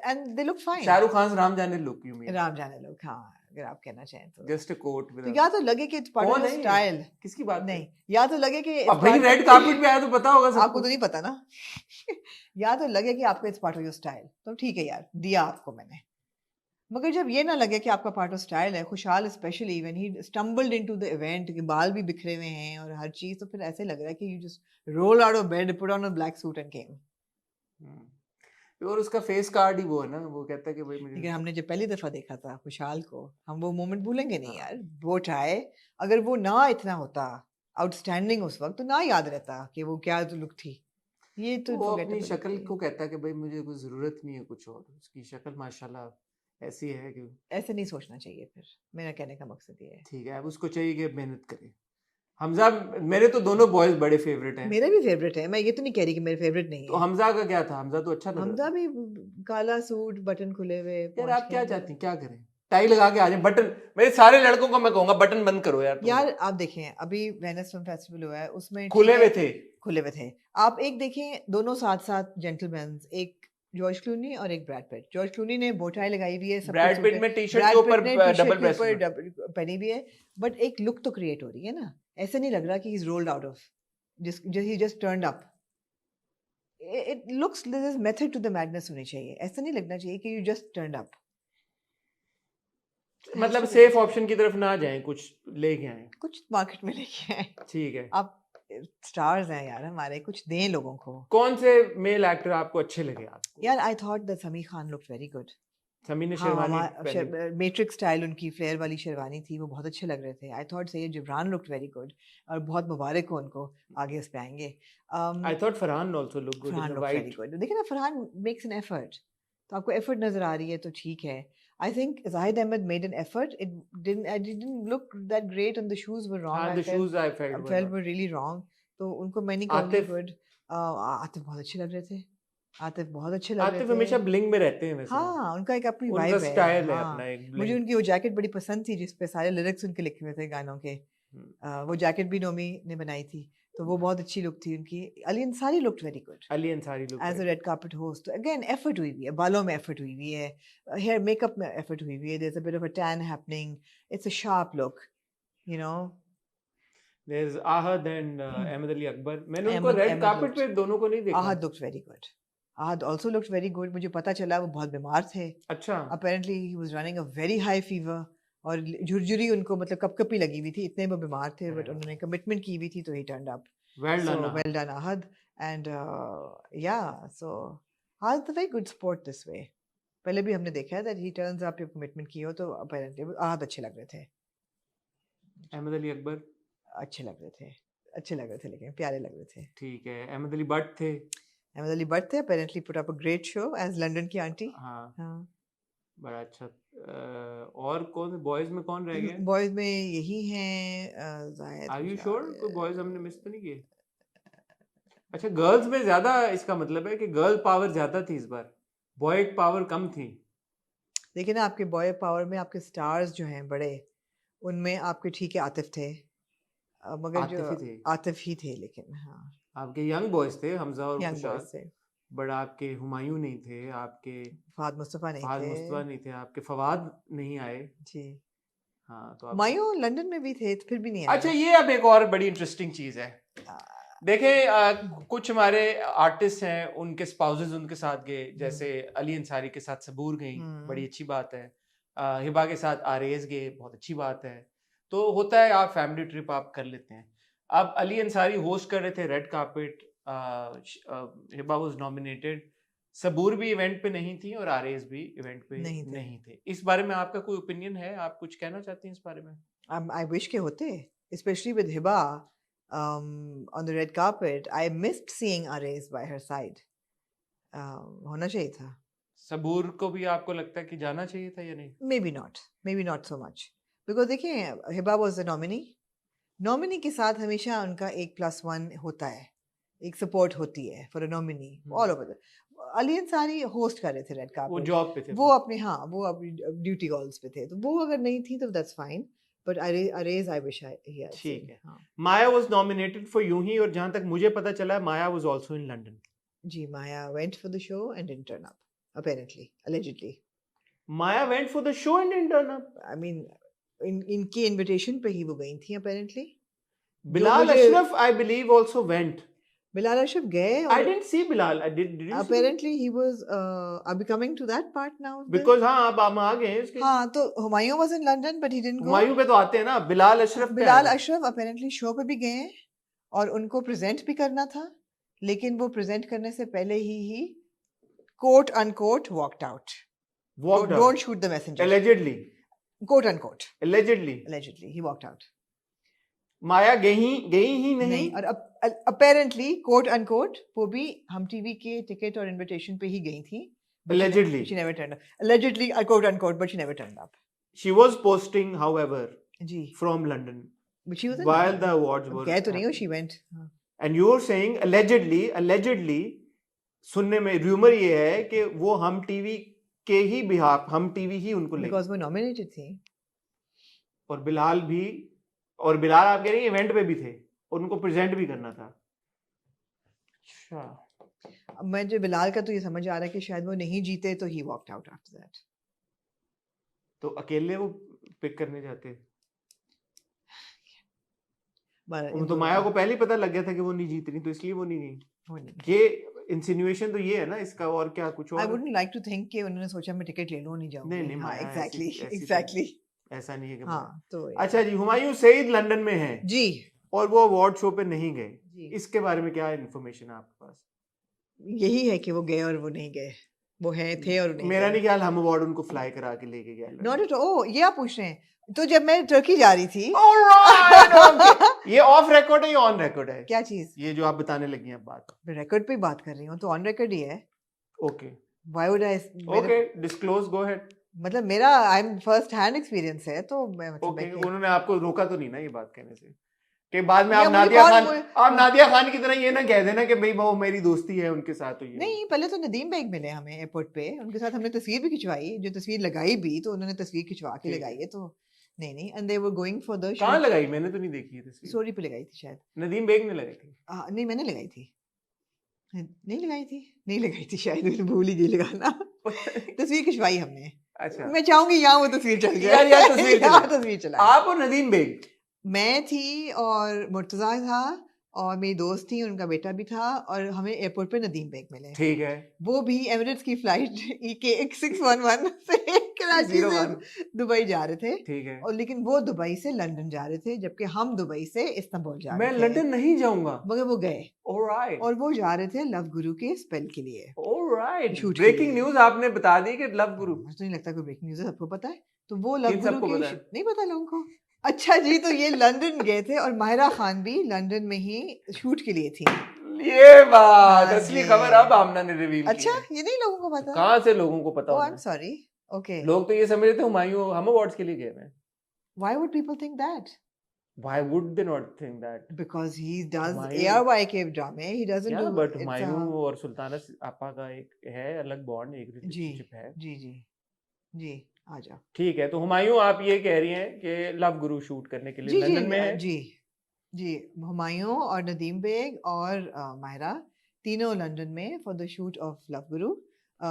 and they look fine. Shahrukh Khan Ram जाने look, you mean? राम जाने लोग, हाँ, अगर आप कहना चाहें तो। Just a coat with तो या तो लगे कि it's part of the style. किसकी बात नहीं, या तो लगे कि अब भाई रेड कार्पेट पे आया तो पता होगा सबको। आपको तो नहीं पता ना। या तो लगे कि आपको it's part of your style, तो ठीक है यार, दिया आपको मैंने, मगर जब ये ना लगे कि आपका पार्ट ऑफ स्टाइल है, खुशहाल specially when he stumbled into the event, कि बाल भी बिखरे हुए हैं और हर चीज, तो फिर ऐसे लग रहा है कि you just roll out of bed, put on a black suit and came. और उसका फेस कार्ड ही वो है ना, वो कहता है कि भाई मुझे। लेकिन हमने जब पहली दफा देखा था खुशहाल को, हम वो मोमेंट भूलेंगे नहीं यार। वो ट्राई, अगर वो ना इतना होता आउटस्टैंडिंग उस वक्त, तो ना याद रहता कि वो क्या लुक थी। ये तो वो अपनी शक्ल को कहता है कि भाई मुझे कोई जरूरत नहीं है कुछ और, उसकी शक्ल माशाल्लाह ऐसी है कि ऐसे नहीं सोचना चाहिए। फिर मेरा कहने का मकसद ये है, ठीक है, अब उसको चाहिए कि मेहनत करे। हमजा, मेरे तो दोनों बॉयज बड़े फेवरेट हैं। मेरे भी फेवरेट है, मैं ये तो नहीं कह रही कि मेरे फेवरेट नहीं है। तो हमजा का क्या था? हमजा तो अच्छा लग रहा था। हमजा भी काला सूट, बटन खुले हुए। यार आप क्या चाहती हैं, क्या करें? टाई लगा के आ जाए, बटन। मेरे सारे लड़कों को मैं कहूंगा बटन बंद करो यार। यार आप देखें, अभी वेनिस फिल्म फेस्टिवल हुआ है, उसमें खुले हुए थे, खुले हुए थे। आप एक देखें, दोनों साथ साथ जेंटलमैन, एक जॉर्ज क्लूनी और एक ब्रैड पिट। जॉर्ज क्लूनी ने बोटाई लगाई हुई है, ब्रैड पिट में टी-शर्ट के ऊपर डबल ब्रेस्ट पहनी हुई है, बट एक लुक तो क्रिएट हो रही है ना। ऐसे नहीं लग रहा कि he is rolled out of, he just turned up. It looks there is method to the madness होनी चाहिए। ऐसा नहीं लगना चाहिए कि यू जस्ट टर्न्ड अप। मतलब सेफ ऑप्शन की तरफ ना जाएं, कुछ लेके आए, कुछ मार्केट में लेके आए। ठीक है, आप स्टार्स हैं यार हमारे, कुछ दें लोगों को। कौन से मेल एक्टर आपको अच्छे लगे आपको? यार आई थॉट दैट समी Khan looked very good. Sami ने शेरवानी मैट्रिक्स स्टाइल, उनकी फ्लेयर वाली शेरवानी थी, वो बहुत अच्छे लग रहे थे। I thought Syed Jibran looked very good, और बहुत मुबारक हो उनको, आगे उस पे आएंगे। I thought Farhan also look good in the white. देखिए ना, फरहान मेक्स एन एफर्ट, तो आपको एफर्ट नजर आ रही है तो ठीक है। I think Zahid Ahmed made an effort. I didn't look that great, and the shoes were wrong. The shoes I felt were really wrong. तो उनको मैं नहीं कहूँगी good. आतिफ बहुत अच्छे लग रहे थे। आतिफ बहुत अच्छे लग रहे थे। आतिफ हमेशा ब्लिंग में रहते हैं वैसे। हाँ, उनका एक अपनी वाइब है। उनका स्टाइल है अपना एक। मुझे उनकी वो जैकेट बड़ी पसंद थी जिस पे सारे लिरिक्स उनके लिखे हुए थे गानों के। वो जैकेट भी नोमी ने बनाई थी, तो वो बहुत अच्छी लुक थी उनकी. Ali Ansari looked very good Ali Ansari look as a red carpet host. Again effort हुई हुई है, बालों में एफर्ट हुई हुई है, हेयर मेकअप में एफर्ट हुई हुई है. There is a bit of a tan happening. It's a sharp look, you know. There is Ahad and Ahmed Ali Akbar. मैंने उनको रेड कार्पेट पे दोनों को नहीं देखा. Ahad looked very good. Ahad also looked very good. मुझे पता चला वो बहुत बीमार थे. अच्छा. Apparently he was running a very high fever और झुरझुरी उनको मतलब कपकपी लगी हुई थी, इतने वो बीमार थे. बट उन्होंने कमिटमेंट की हुई थी, तो ही turned up. Well done. So well done, Ahad. And yeah, so Ahad's a very good sport this way. पहले भी हमने देखा है that he turns up, जब कमिटमेंट की हो तो apparently आहद अच्छे लग रहे थे. अहमद अली अकबर अच्छे लग रहे थे, लेकिन प्यारे लग रहे थे. ठीक है. अहमद अली भट्ट थे. अहमद अली भट्ट थे, apparently put up a great show as London की आंटी. हाँ. बड़ा अच्छा. और कौन बॉयज में कौन रह गए? बॉयज में यही हैं जायद. आर यू श्योर कोई बॉयज हमने मिस तो नहीं किए? अच्छा, गर्ल्स में ज्यादा, इसका मतलब है कि गर्ल पावर ज्यादा थी इस बार, बॉय पावर कम थी. देखिए ना, आपके बॉय पावर में आपके स्टार्स जो हैं बड़े, उनमें आपके ठीक है आतिफ थे, मगर जो आतिफ ही थे, लेकिन हाँ आपके यंग बॉयज थे, हमजा और खुशाद थे. बट आपके हुमायूं नहीं थे, आपके फहद मुस्तफा नहीं थे, आपके फवाद नहीं आए जी. हाँ, तो हुमायूं लंदन में भी थे, तो फिर भी नहीं आए. अच्छा, ये अब एक और बड़ी इंटरेस्टिंग चीज है. देखें, कुछ हमारे आर्टिस्ट हैं, उनके स्पाउसेस उनके साथ गए, जैसे अली अंसारी के साथ सबूर गई, बड़ी अच्छी बात है. हिबा के साथ आरेज गए, बहुत अच्छी बात है. तो होता है, आप फैमिली ट्रिप आप कर लेते हैं. अब अली अंसारी होस्ट कर रहे थे red carpet, Hiba was nominated, Saboor भी इवेंट पे नहीं थी और आरेज भी इवेंट पे नहीं थे. इस बारे में आपका कोई ओपिनियन है? आप कुछ कहना चाहते हैं इस बारे में? आई विश के होते, specially with Hiba on the red carpet. I missed seeing Arez by her side. होना चाहिए था. सबूर को भी आपको लगता है कि जाना चाहिए था या नहीं? Maybe not so much. Because देखिए, हिबा was the nominee के साथ हमेशा उनका एक +1 होता है, एक सपोर्ट होती है for a nominee all over the. Ali Ansari host कर रहे थे रेड कार्पेट, वो जॉब पे थे, वो अपने वो ड्यूटी कॉल्स पे थे, तो वो अगर नहीं थी तो that's fine. But Arez, I wish he had. ठीक है. माया was nominated for यूं ही, और जहां तक मुझे पता चला माया was also in London. Ji, Maya went for the show and didn't turn up. Apparently, allegedly. Maya went for the show and didn't turn up. I mean, इनकी invitation पे ही वो गई थी apparently. Bilal Ashraf, I believe, also went. Bilal Ashraf गए. I didn't see Bilal. Did you apparently see? He was. Are we coming to that part now? Because हाँ, अब हम आ गए हैं इसके. हाँ, तो Humayun was in London but he didn't go. Humayun पे तो आते हैं ना. Bilal Ashraf apparently show पे भी गए और उनको present भी करना था, लेकिन वो present करने से पहले ही quote unquote walked out. Don't shoot the messenger. Allegedly. Quote unquote. Allegedly he walked out. माया गई ही नहीं. और apparently quote unquote वो भी हम टीवी के टिकट और इनविटेशन पे ही गई थी. Allegedly. She never turned up. Allegedly, quote unquote, but she never turned up. She was posting, however, from London. But she was while the awards were. कह तो नहीं हो, she went. And you were saying allegedly सुनने में rumor ये है कि वो हम टीवी के ही behalf, हम टीवी ही उनको ले. Because वो nominated थी. और बिलाल आप कह रही हैं इवेंट पे भी थे और उनको प्रेजेंट भी करना था. अच्छा, मुझे बिलाल का तो ये समझ आ रहा है कि शायद वो नहीं जीते तो he walked out after that. तो अकेले वो पिक करने जाते. तो माया को पहले ही पता लग गया था कि वो नहीं जीत रही, तो इसलिए वो नहीं गई. ये इंसिनुएशन तो ये है ना इसका, और क्या कुछ और? I wouldn't like to think कि उन्होंने सोचा मैं टिकट ले लूं, नहीं जाऊंगी. नहीं हां, एग्जैक्टली ऐसा नहीं है कि. हाँ, तो अच्छा जी, हुमायूं सईद लंदन में है जी और वो अवार्ड शो पे नहीं गए. इसके बारे में क्या इन्फॉर्मेशन है आपके पास? यही है कि वो गए और वो नहीं गए, वो थे और नहीं. मेरा नहीं ख्याल हम अवार्ड उनको फ्लाई करा के लेके गए. Not at all. ये आप पूछ रहे हैं. तो जब मैं टर्की जा रही थी. ये ऑफ रिकॉर्ड है या ऑन रिकॉर्ड है? क्या चीज? ये जो आप बताने लगी हैं बात. रिकॉर्ड पे बात कर रही हूँ, तो ऑन रिकॉर्ड ही है. Okay. Why would I? Okay, disclose, go ahead. मतलब मेरा I am first hand experience है, तो मैं मतलब उन्होंने आपको रोका तो नहीं ना ये बात कहने से कि बाद में आप नादिया खान की तरह ये ना कह देना कि भाई वो मेरी दोस्ती है उनके साथ. तो ये नहीं, पहले तो नदीम बेग मिले हमें एयरपोर्ट पे, उनके साथ हमने तस्वीर भी खिंचवाई, जो तस्वीर लगाई भी तो उन्होंने तस्वीर खिंचवा के लगाई है. तो नहीं and they were going for the कहाँ shoot. लगाई? मैंने तो नहीं देखी ये तस्वीर। स्टोरी पे लगाई थी शायद। नदीम बेग ने लगाई थी? नहीं मैंने लगाई थी। नहीं लगाई थी शायद, मैंने भूल ही गई लगाना। तस्वीर खिंचवाई हमने। अच्छा। मैं चाहूंगी यहाँ वो तस्वीर चल जाए। यार तस्वीर चला। आप और नदीम बेग? मैं थी और मुर्तजा था और मेरी दोस्त थी, उनका बेटा भी था, और हमें एयरपोर्ट पे नदीम बेग मिले। ठीक है। वो भी एमिरेट्स की फ्लाइट EK 611 से कराची से दुबई जा रहे थे। ठीक है। और लेकिन वो दुबई से लंदन जा रहे थे, जबकि हम दुबई से इस्तांबुल जा रहे थे। मैं लंदन नहीं जाऊंगा। मगर वो गए। ऑलराइट। और वो जा रहे थे लव गुरु के स्पेल के लिए। ऑलराइट। ब्रेकिंग न्यूज आपने बता दी कि लव गुरु। मुझे नहीं लगता कोई ब्रेकिंग न्यूज है, सबको पता है। तो वो लव गुरु सबको के पता है? नहीं पता लोगों को। अच्छा जी, तो ये लंदन गए थे और माहिरा खान भी लंदन में ही शूट के लिए थी। ये बात असली खबर अब आमना ने रिवील की। अच्छा, ये नहीं लोगों को पता? कहाँ से लोगों को पता? I am sorry. ओके। लोग तो ये समझ रहे थे हुमायूं हम अवार्ड्स के लिए गए हैं। Why would people think that? Why would they not think that? Because he does ARYK drama. He doesn't do. But Humayun और सुल्ताना आपा का एक है अलग बॉन्ड, एक रिलेशनशिप है। जी आ जाओ। ठीक है, तो हुमायूं आप ये कह रही हैं कि लव गुरु शूट करने के लिए लंदन में है? जी हुमायूं और नदीम बेग और माहिरा तीनों लंदन में for the shoot of love गुरु।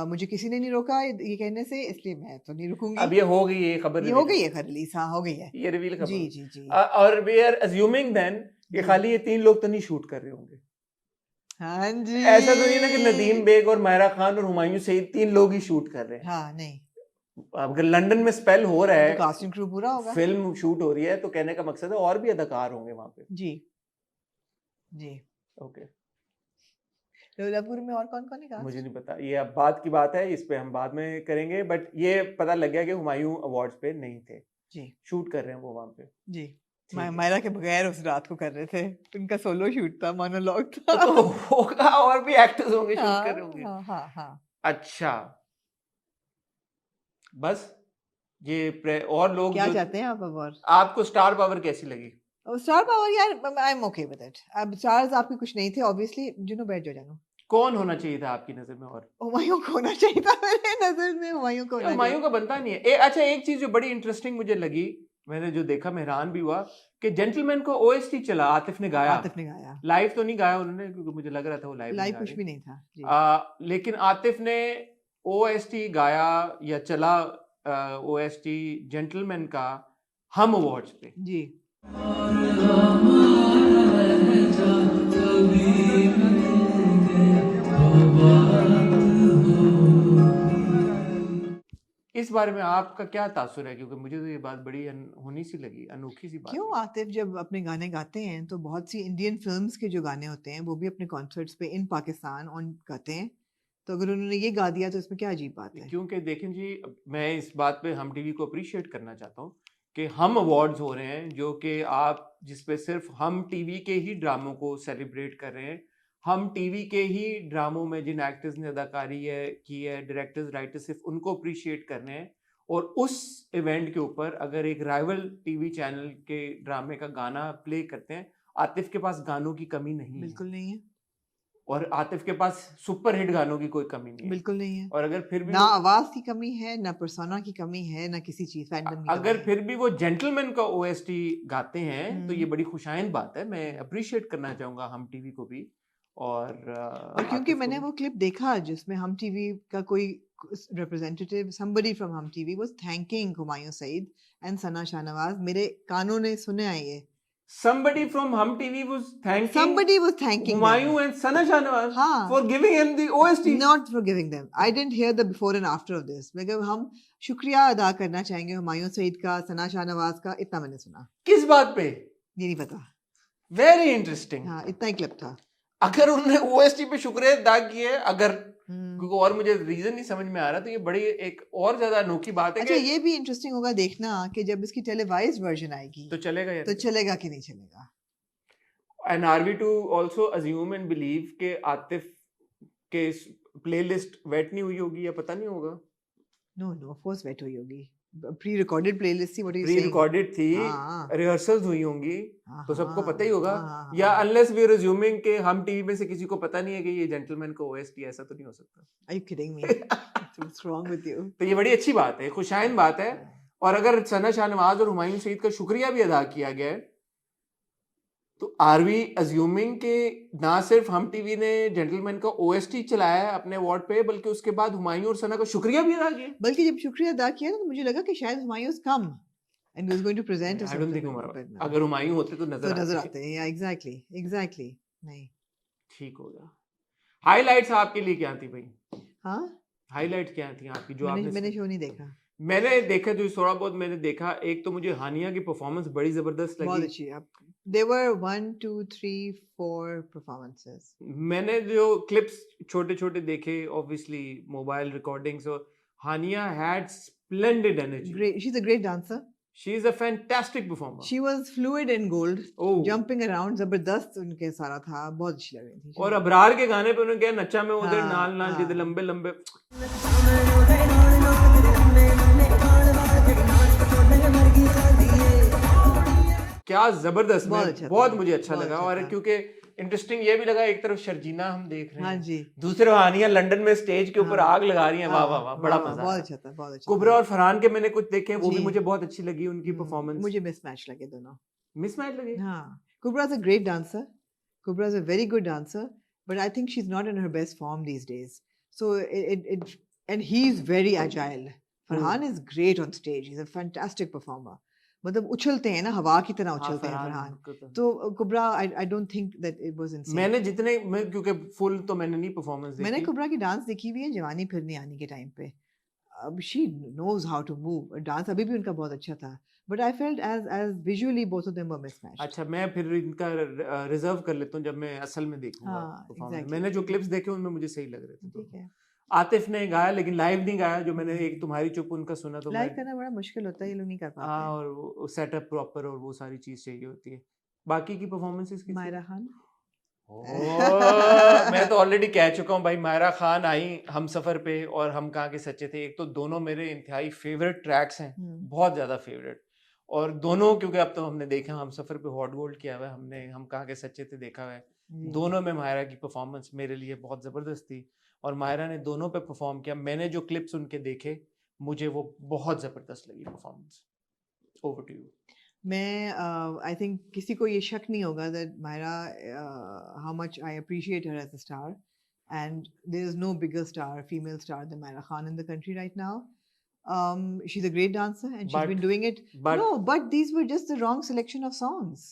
मुझे किसी ने नहीं रोका ये कहने से, इसलिए मैं तो नहीं रुकूंगी। अब ये हो गई ये खबर, ये हो गई है खबर रिलीज। हाँ, हो गई है ये रिवील खबर। जी। और वी आर अज्यूमिंग देन कि खाली ये तीन लोग तो नहीं शूट कर रहे होंगे। हाँ जी। ऐसा तो नहीं ना कि नदीम बेग और माहिरा खान और हुमायूं सईद तीन लोग ही शूट कर रहे हैं। हाँ, नहीं। अगर लंदन में स्पेल हो रहा है, कास्टिंग क्रू पूरा होगा, फिल्म शूट हो रही है, तो कहने का मकसद है और भी अदाकार होंगे वहां पे। जी ओके। लवपुर में और कौन कौन है? मुझे नहीं पता, ये अब बात की बात है, इस पे हम बाद में करेंगे। बट ये पता लग गया कि हुमायूं अवार्ड्स पे नहीं थे जी, शूट कर रहे हैं वो वहां पे जी। मायरा के बगैर उस रात को कर रहे थे, उनका सोलो शूट था, मोनोलॉग था। तो होगा और भी एक्टर्स होंगे शूट कर रहे होंगे। हाँ। अच्छा, बस ये और लोग क्या चाहते हैं आप? अब और आपको स्टार पावर कैसी लगी? स्टार पावर यार, I am okay with it. अब स्टार्स आपके कुछ नहीं थे ऑब्वियसली। जुनू बैठ जानो। कौन होना चाहिए था आपकी नजर में? और हुमायूं को होना चाहिए था मेरे नजर में। हुमायूं का बनता नहीं है। अच्छा, एक चीज जो बड़ी इंटरेस्टिंग मुझे लगी, मैंने जो देखा मैं हैरान भी हुआ कि जेंटलमैन को OST चला, आतिफ ने गाया। लाइव तो नहीं गाया उन्होंने, क्योंकि मुझे लग रहा था वो लाइव कुछ भी नहीं था लेकिन आतिफ ने OST गाया या चला OST जेंटलमैन का हम अवार्ड्स पे जी। इस बारे में आपका क्या तासुर है? क्योंकि मुझे तो ये बात बड़ी होनी सी लगी, अनोखी सी बात। क्यों? आतिफ जब अपने गाने गाते हैं तो बहुत सी इंडियन फिल्म्स के जो गाने होते हैं वो भी अपने कॉन्सर्ट्स पे इन पाकिस्तान ऑन गाते हैं, तो अगर उन्होंने ये गा दिया तो इसमें क्या अजीब बात है? क्योंकि देखें जी, मैं इस बात पे हम टीवी को अप्रिशिएट करना चाहता हूँ कि हम अवार्ड्स हो रहे हैं जो कि आप जिसपे सिर्फ हम टीवी के ही ड्रामों को सेलिब्रेट कर रहे हैं, हम टीवी के ही ड्रामों में जिन एक्टर्स ने अदाकारी की है, डायरेक्टर्स, राइटर्स, सिर्फ उनको अप्रिशिएट कर रहे हैं। और उस इवेंट के ऊपर अगर एक राइवल टीवी चैनल के ड्रामे का गाना प्ले करते हैं, आतिफ के पास गानों की कमी नहीं है, बिल्कुल नहीं है। और आतिफ के पास सुपर हिट गानों की कोई कमी नहीं है, बिल्कुल नहीं है। और अगर फिर भी ना आवाज की कमी है, ना पर्सोना की कमी है, ना किसी चीज फैंडम की अगर फिर भी वो जेंटलमैन का OST गाते हैं तो ये बड़ी खुशाइंद बात है। मैं अप्रिशिएट करना चाहूंगा हम टीवी को भी। और क्योंकि मैंने वो क्लिप देखा जिसमें हम टीवी का कोई representative, somebody from Hum TV was thanking Humayun Saeed and Sana Shahnawaz. मेरे कानों ने सुने आए ये। Somebody from Hum TV was thanking Humayun and Sana Shahnawaz for giving him the OST. Not for giving them. I didn't hear the before and after of this. मगर हम शुक्रिया अदा करना चाहेंगे हुमायूं सईद का, सना शाहनवाज का, इतना मैंने सुना। किस बात पे? ये नहीं पता। Very interesting. हाँ, इतना ही क्लिप था। अगर उन्होंने OST पे शुक्रिया अदा किए, अगर क्योंकि और मुझे रीजन नहीं समझ में आ रहा, तो ये बड़ी एक और ज्यादा अनोखी बात है। अच्छा, ये भी इंटरेस्टिंग होगा देखना कि जब इसकी टेलीवाइज्ड वर्जन आएगी तो चलेगा या तो चलेगा कि नहीं चलेगा। And are we to also assume and believe के आतिफ के प्लेलिस्ट वेट नहीं हुई होगी या पता नहीं होगा? नो ऑफ कोर्स वेट हुई होगी। प्री रिकॉर्डेड प्लेलिस्ट थी, प्री रिकॉर्डेड थी, रिहर्सल्स हुई होंगी, तो सबको पता ही होगा। या अनलेस वी आर अज्यूमिंग कि हम टीवी में से किसी को पता नहीं है कि ये जेंटलमैन का OST, ऐसा तो नहीं हो सकता। Are you kidding me? What's wrong with you? तो ये बड़ी अच्छी बात है, खुशाइन बात है। और अगर सना शाहनवाज और हुमायूं सईद का शुक्रिया भी अदा किया गया है, तो आर वी अज्यूमिंग के ना सिर्फ हम टीवी ने जेंटलमैन का ओएसटी चलाया है अपने अवार्ड पे, बल्कि उसके बाद हुमायूं और सना का शुक्रिया भी अदा किया। बल्कि जब शुक्रिया अदा किया ना तो मुझे लगा कि शायद हुमायूं कम and he was going to present us I don't think something, but no. अगर हुमायूं होते तो तो नजर नजर आते हैं, yeah, exactly नहीं ठीक हो गया। हाइलाइट्स आपके लिए क्या थी भाई? हाँ हाइलाइट क्या थी आपकी जो मैंने शो नहीं देखा। मैंने देखा, जो थोड़ा बहुत मैंने देखा, एक तो मुझे हानिया की परफॉर्मेंस बड़ी जबरदस्त लगी, बहुत अच्छी। There were 1 2 3 4 performances. मैंने जो क्लिप्स छोटे छोटे देखे, ऑब्वियसली मोबाइल रिकॉर्डिंग्स, और Hania had splendid energy. Great, she's a great dancer. She is a fantastic performer. She was fluid in gold, Oh. jumping around, जबरदस्त उनके सारा था, बहुत अच्छी लग रही थी। और अबरार के गाने पे उन्होंने क्या नच्चा में उधर नाल नाल जिद लंबे लंबे, क्या जबरदस्त, बहुत मुझे अच्छा लगा। और क्योंकि इंटरेस्टिंग ये भी लगा, एक तरफ शर्जीना हम देख रहे हैं, हाँ जी, दूसरे हानिया लंदन में स्टेज के ऊपर आग लगा रही हैं, वाह वाह वाह, बड़ा मजा, बहुत अच्छा था, बहुत अच्छा। कुबरा और फरहान के मैंने कुछ देखे, वो भी मुझे बहुत अच्छी लगी उनकी परफॉर्मेंस। मुझे मिसमैच लगे दोनों, मिसमैच लगे। हाँ, Kubra is a great dancer. Kubra is a very good dancer, but I think she's not in her best form these days. So and he's very agile. Farhan is great on stage. He's a fantastic performer. मतलब उछलते हैं ना, हवा की तरह उछलते हैं फरहान। तो कुबरा I don't think that it was insane. मैं क्योंकि फुल तो मैंने नहीं परफॉर्मेंस देखी। मैंने कुबरा की डांस देखी हुई है जवानी फिरनी आनी के टाइम पे। अब she knows how to move. Dance अभी भी उनका बहुत अच्छा था। But I felt as visually both of them were mismatched. अच्छा, मैं फिर इनका रिजर्व कर लेता हूँ जब मैं असल में देखूंगा परफॉर्मेंस। मैंने जो क्लिप्स देखे उनमें मुझे सही लग रहे थे। ठीक है। आतिफ ने गाया लेकिन लाइव नहीं गाया, जो मैंने एक तुम्हारी चुप उनका सुना, तो लाइव करना बड़ा मुश्किल होता है, ये लोग नहीं कर पाते। हाँ, और वो सेटअप प्रॉपर और वो सारी चीज चाहिए होती है। बाकी की परफॉर्मेंसेस की मायरा खान, मैं तो ऑलरेडी कह चुका हूँ भाई, मायरा खान आई हम सफर पे और हम कहाँ के सच्चे थे। एक तो दोनों मेरे इंतहाई फेवरेट ट्रैक्स हैं, बहुत ज्यादा फेवरेट, और दोनों क्योंकि अब तो हमने देखा, हम सफर पे हॉट गोल्ड किया हुआ है हमने, हम कहाँ के सच्चे थे देखा हुआ है, दोनों में मायरा की परफॉर्मेंस मेरे लिए बहुत जबरदस्त थी, और मायरा ने दोनों पे परफॉर्म किया। मैंने जो क्लिप्स उनके देखे, मुझे वो बहुत जबरदस्त लगी परफॉर्मेंस। Over to you. मैं आई थिंक किसी को ये शक नहीं होगा that Mahira, how much I appreciate her as a star, and there is no bigger star, female star than Mahira Khan in the country right now. She's a great dancer and she's been doing it. But these were just the wrong selection of songs.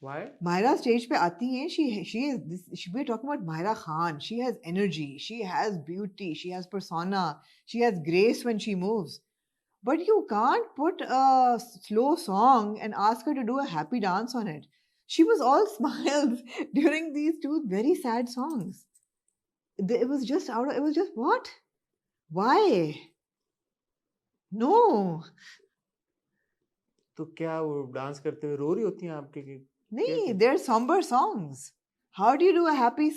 Why? Myra stage पे आती हैं, we're talking about Myra Khan. She has energy, she has beauty, she has persona, she has grace when she moves. But you can't put a slow song and ask her to do a happy dance on it. She was all smiles during these two very sad songs. It was just what? Why? No. तो क्या वो डांस करते हुए रो रही होती हैं आपके? नहीं, they're somber songs. How do you do a happy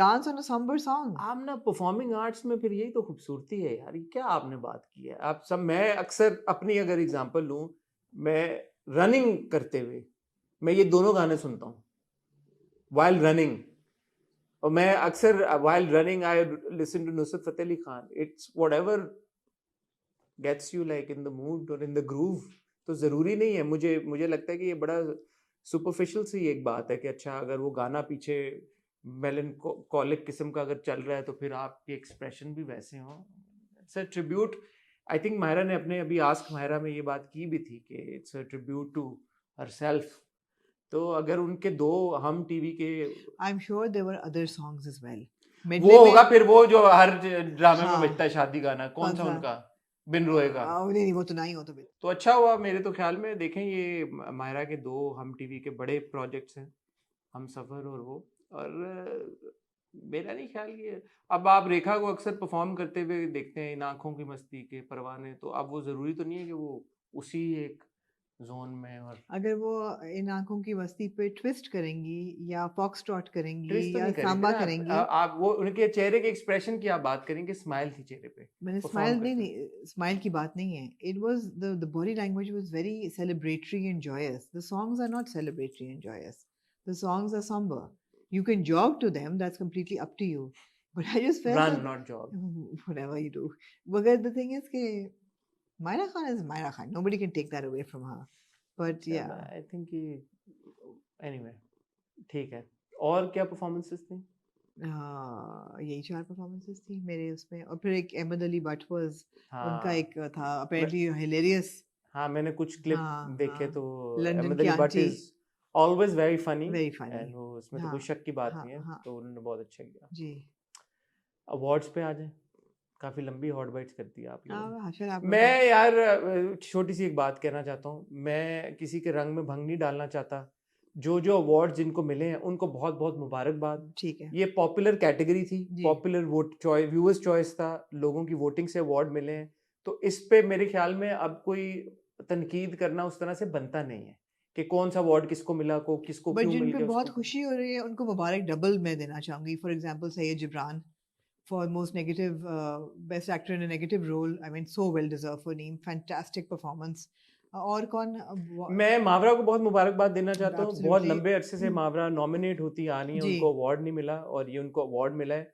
dance on a somber song? आप ना परफॉर्मिंग आर्ट्स में फिर यही तो खूबसूरती है यार, क्या आपने बात की है आप सब। मैं अक्सर अपनी अगर एग्जांपल लूं, मैं रनिंग करते हुए मैं ये दोनों गाने सुनता हूँ while running, और मैं अक्सर while running I listen to Nusrat Fateh Ali Khan. It's whatever gets you like in the mood or in the groove. तो जरूरी नहीं है, मुझे लगता है कि ये बड़ा सुपरफिशियल सी एक बात है कि अच्छा अगर वो गाना पीछे मेलनकोलिक किस्म का अगर चल रहा है तो फिर आपके एक्सप्रेशन भी वैसे हों. It's a tribute. I think Mahira ने अपने अभी आस्क मायरा में ये बात की भी थी कि it's a tribute to herself. तो अगर उनके दो हम टीवी के, I am sure there were other songs as well. वो होगा फिर वो जो हर ड्रामे में बजता है शादी गाना, कौन सा उनका, बिन रोएगा. नहीं, वो तो नहीं हो. तो अच्छा हुआ मेरे तो ख्याल में. देखें, ये मायरा के दो हम टीवी के बड़े प्रोजेक्ट्स हैं, हम सफ़र और वो. और मेरा नहीं ख्याल ये, अब आप रेखा को अक्सर परफॉर्म करते हुए देखते हैं इन आँखों की मस्ती के परवाने, तो अब वो ज़रूरी तो नहीं है कि वो उसी एक जोन में, और अगर वो इन आँखों की मस्ती पे ट्विस्ट करेंगी या फॉक्सट्रॉट करेंगी या सांबा करेंगी, आप वो उनके चेहरे के एक्सप्रेशन की आप बात करेंगे, स्माइल थी चेहरे पे. मैंने स्माइल नहीं, स्माइल की बात नहीं है. It was the body language was very celebratory and joyous. The songs are not celebratory and joyous. The songs are somber. You can jog to them, that's completely up to you. But I just felt Run, that not jog. whatever you do. But the thing is कि Myra Khan is Myra Khan. Nobody can take that away from her. But yeah. I think anyway, ठीक है. और क्या performances थी? यही 4 परफॉर्मेंसेस थी मेरे उसमें, और फिर एक अहमद अली बट वाज उनका हाँ. एक था अपेरेंटली हिलेरियस. हाँ, मैंने कुछ क्लिप हाँ देखे हाँ तो लंदन अहमद की Ali Bhatt aunty, is always very funny very funny. And वो उसमें तो हाँ कोई शक की बात हाँ नहीं है, हाँ तो उन्होंने बहुत अच्छा किया. जी. अवार्ड्स पे आ जाए. काफी लंबी हॉट बाइट्स कर दी आप लोगों ने. हाँ फिर आप मैं यार छोटी सी एक बात कहना चाहता हूँ. मैं किसी के रंग में भंग नहीं डालना चाहता. जो जो अवार्ड जिनको मिले हैं उनको बहुत बहुत मुबारकबाद. ठीक है ये पॉपुलर कैटेगरी थी, जी. Popular vote choice, viewers choice था, लोगों की वोटिंग से अवार्ड मिले हैं. तो इस पे मेरे ख्याल में अब कोई तनकीद करना उस तरह से बनता नहीं है कि कौन सा अवार्ड किसको मिला, को किसको बट क्यों जिन मिल पे गया बहुत उसको. खुशी हो रही है उनको मुबारक डबल मैं देना चाहूंगी. For example Syed Jibran for most negative best actor in a negative role. I mean so well deserve for name, fantastic performance. और कौन मैं मावरा को बहुत मुबारकबाद देना चाहता हूँ. बहुत एब्सोल्युटली लंबे अरसे से मावरा नॉमिनेट होती आ रही है, जी. उनको अवार्ड नहीं मिला और ये उनको अवार्ड मिला है.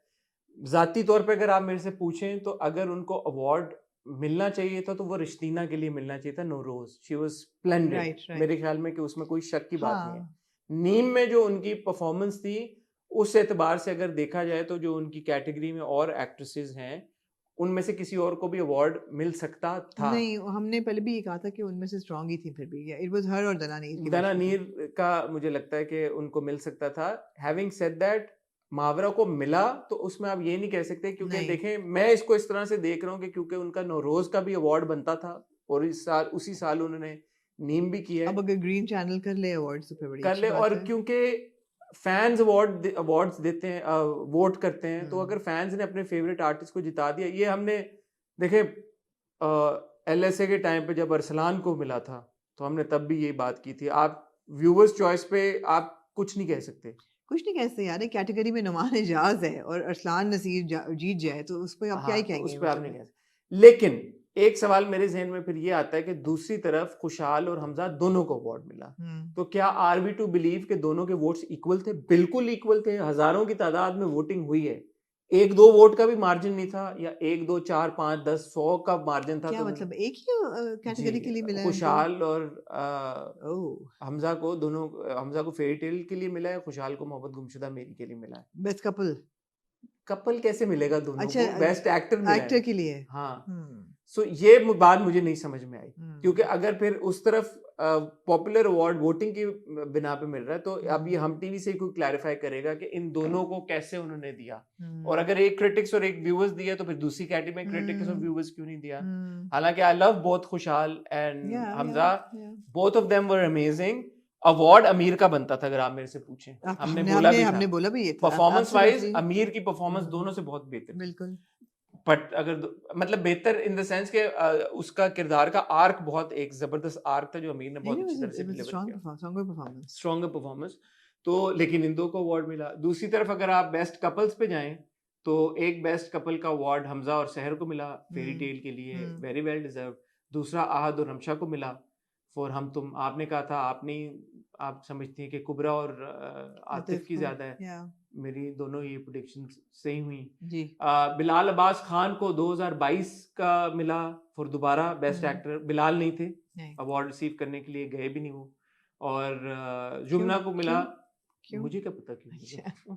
जाती तौर पे अगर आप मेरे से पूछें तो अगर उनको अवार्ड मिलना चाहिए था तो वो रिश्तीना के लिए मिलना चाहिए था. Nowruz, she was splendid. Right मेरे राइट ख्याल में कि उसमें कोई शक की बात नहीं है. हाँ नीम में जो उनकी परफॉर्मेंस थी उस एतबार से अगर देखा जाए तो जो उनकी कैटेगरी में और एक्ट्रेसेस हैं उनमें से किसी और को भी अवार्ड मिल सकता था. नहीं हमने पहले भी ये कहा था कि उनमें से स्ट्रांग ही थी. फिर भी इट वाज हर और दनानीर की दना वर्शन थी. नीर का मुझे लगता है कि उनको मिल सकता था. हैविंग सेड दैट, मावरा को मिला तो उसमें आप ये नहीं कह सकते, क्योंकि नहीं देखें मैं इसको इस तरह से देख रहा हूँ कि क्योंकि उनका नौरोज का भी अवार्ड बनता था और इस साल उसी साल उन्होंने नीम भी किया अब है, अगर ग्रीन चैनल कर ले अवार्ड्स तो फिर बड़ी कर अच्छी ले. बात और है. क्योंकि फैंस अवार्ड्स देते हैं, वोट करते हैं, तो अगर फैंस ने अपने फेवरेट आर्टिस्ट को जिता दिया, ये हमने देखे LSA के टाइम पे जब अरसलान को मिला था तो हमने तब भी यही बात की थी. आप व्यूअर्स चॉइस पे आप कुछ नहीं कह सकते. कुछ नहीं कह सकते यार. एक कैटेगरी में नुमान एजाज है और अरसलान नसीर जीत जाए तो उस पर आप क्या ही हाँ, तो कहेंगे. उस पे आप नहीं मतलब कह सकते. लेकिन एक सवाल मेरे जहन में फिर ये आता है कि दूसरी तरफ खुशहाल और हमजा दोनों को अवार्ड मिला, तो क्या आर वी टू बिलीव के दोनों के वोट्स इक्वल थे? बिल्कुल इक्वल थे. हजारों की तादाद में वोटिंग हुई है. 1-2 वोट का भी मार्जिन नहीं था, या 1, 2, 4, 5, 10, 100 का मार्जिन था. क्या तो मतलब एक ही कैटेगरी के लिए मिला है उनको? खुशहाल और ओह हमजा को दोनों, हमजा को फेरी टेल के लिए मिला है, खुशहाल को मोहब्बत गुमशुदा मेरी के लिए मिला है. Best couple. कपल कैसे मिलेगा दोनों अच्छा को? बेस्ट एक्टर मिला एक्टर है. के लिए. हाँ. हम्म सो ये बात मुझे नहीं समझ में आई, क्योंकि हम्म अगर फिर उस तरफ पॉपुलर अवार्ड वोटिंग की बिना पे मिल रहा है, तो अब ये हम टीवी से कोई क्लैरिफाई करेगा कि इन दोनों को कैसे उन्होंने दिया. और अगर एक क्रिटिक्स और एक व्यूअर्स दिया तो फिर दूसरी कैटेगरी में क्रिटिक्स और व्यूअर्स क्यों नहीं दिया? हालांकि आई लव बोथ खुशहाल and Hamza, both of them were amazing. Award अमीर का बनता था अगर आप मेरे से पूछें. हमने बोला भी था. परफॉर्मेंस वाइज अमीर की परफॉर्मेंस दोनों से बहुत बेहतर. बिल्कुल. बट अगर मतलब बेहतर इन द सेंस के उसका किरदार का आर्क बहुत एक जबरदस्त आर्क था जो अमीर ने बहुत अच्छी तरह से डिलीवर किया. Stronger performance. तो लेकिन इन दो को अवार्ड मिला. दूसरी तरफ अगर आप बेस्ट कपल्स पे जाएं तो एक बेस्ट कपल का अवार्ड हमजा और सहर को मिला फेरी टेल के लिए, वेरी वेल डिजर्व. दूसरा आहद और रमशा को मिला फॉर हम तुम. आपने कहा था आप समझती हैं कि कुबरा और आतिफ की ज्यादा है. मेरी दोनों ये प्रेडिक्शन सही हुई जी. बिलाल अब्बास खान को 2022 का मिला फॉर दोबारा बेस्ट एक्टर. बिलाल नहीं थे अवार्ड रिसीव करने के लिए, गए भी नहीं वो. और जुमना को मिला. मुझे क्या पता क्यों.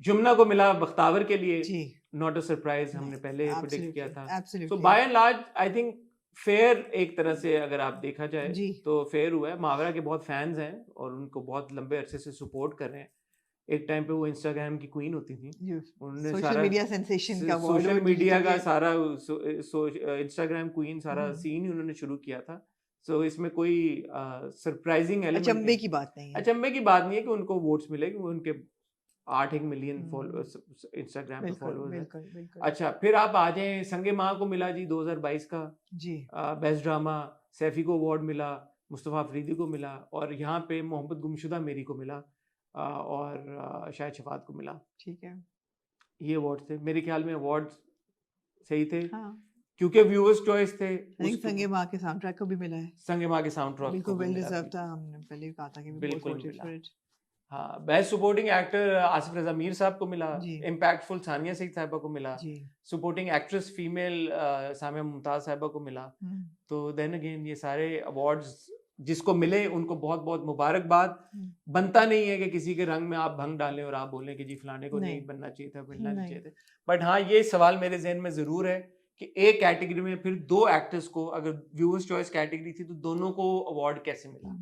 जुमना को मिला बख्तावर के लिए. नॉट अ सरप्राइज, हमने पहले प्रेडिक्ट किया था. So by and large I think fair एक तरह से अगर आप देखा जाए तो फेयर हुआ है. मावरा के बहुत फैंस हैं और उनको बहुत लंबे अरसे से सपोर्ट कर रहे हैं. एक टाइम पे वो इंस्टाग्राम की क्वीन होती थी. उन्होंने सोशल मीडिया सेंसेशन का सोशल मीडिया का सारा इंस्टाग्राम क्वीन सारा सीन ही उन्होंने शुरू किया था. सो इसमें कोई सरप्राइजिंग एलिमेंट, अचंभे की बात नहीं है. अचंभे की बात नहीं है कि उनको वोट्स मिले, कि उनके 8 मिलियन फॉलोअर्स इंस्टाग्राम पे फॉलोअर्स हैं. अच्छा, फिर आप आ जाएं संगे माँ को मिला जी 2022 का जी बेस्ट ड्रामा. सैफी को अवार्ड मिला, मुस्तफ़ा अफरीदी को मिला, और यहाँ पे मोहब्बत गुमशुदा मेरी को मिला और शायद शफात को मिला. ठीक है, ये अवार्ड थे. मेरे ख्याल में अवार्ड सही थे. हाँ. क्योंकि व्यूअर्स चॉइस थे. संगे माँ के साउंड ट्रैक को भी मिला है. संगे माँ के साउंड ट्रैक बिल्कुल वेल डिजर्व था. हमने पहले भी कहा था कि बिल्कुल मिला. हाँ, बेस्ट सपोर्टिंग एक्टर आसिफ रजा मीर साहब को मिला, जी इम्पैक्टफुल सानिया सईद साहिबा को मिला, जी supporting actress female Samiya Mumtaz Sahiba को मिला। हम्म, तो देन अगेन ये सारे अवार्ड्स जिसको मिले उनको बहुत बहुत मुबारकबाद। हम्म, बनता नहीं है कि किसी के रंग में आप भंग डालें और आप बोलें कि जी फलाने को नहीं नहीं बनना चाहिए था, मिलना नहीं नहीं चाहिए था। बट हाँ, ये सवाल मेरे जहन में जरूर है कि एक कैटेगरी में फिर दो एक्टर्स को, अगर व्यूअर्स चॉइस कैटेगरी थी तो दोनों को अवार्ड कैसे मिला,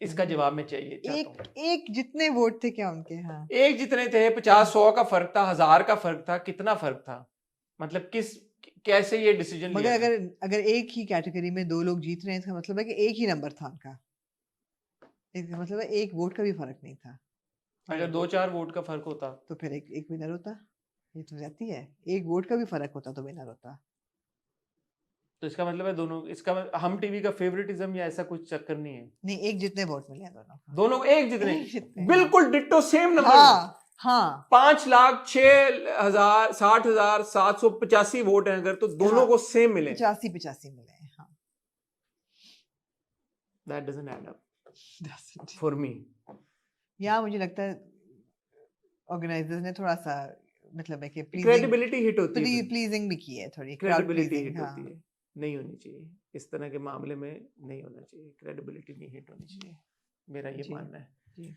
इसका जवाब मैं चाहिए चाहता हूँ। एक एक जितने वोट थे क्या उनके, हाँ एक जितने थे, 50-100 का फर्क था, 1000 का फर्क था, कितना फर्क था, मतलब कैसे ये डिसीजन मगर लिया गया? अगर अगर एक ही कैटेगरी में दो लोग जीत रहे हैं, इसका मतलब है कि एक ही नंबर था उनका, इसका मतलब है एक वोट का भी फर्क नहीं था, अगर 2-4 वोट का फर्क होता तो फिर एक एक विनर होता। ये तो जाती है, एक वोट का भी फर्क होता तो विनर होता। तो इसका मतलब है दोनों, हम टीवी का फेवरेटिज्म या ऐसा कुछ चक्कर नहीं है, नहीं, एक जितने वोट मिले हैं दोनों को, दोनों को एक जितने, एक जितने, हाँ बिल्कुल डिट्टो सेम नंबर में। हाँ हाँ 5,06,60,785 वोट हैं अगर, तो दोनों हाँ, को सेम मिले। 85 मिले हैं, हाँ that doesn't add up Doesn't. For me. यहाँ मुझे लगता है ऑर्गेनाइजर्स ने थोड़ा सा, मतलब है कि क्रेडिबिलिटी हिट होती है, प्लीजिंग भी की है, थोड़ी क्राउड क्रेडिबिलिटी प्लीजिंग, हिट हाँ होती है, नहीं होनी चाहिए इस तरह के मामले में, नहीं होना चाहिए, क्रेडिबिलिटी नहीं हिट होनी चाहिए, मेरा ये जी मानना है। जी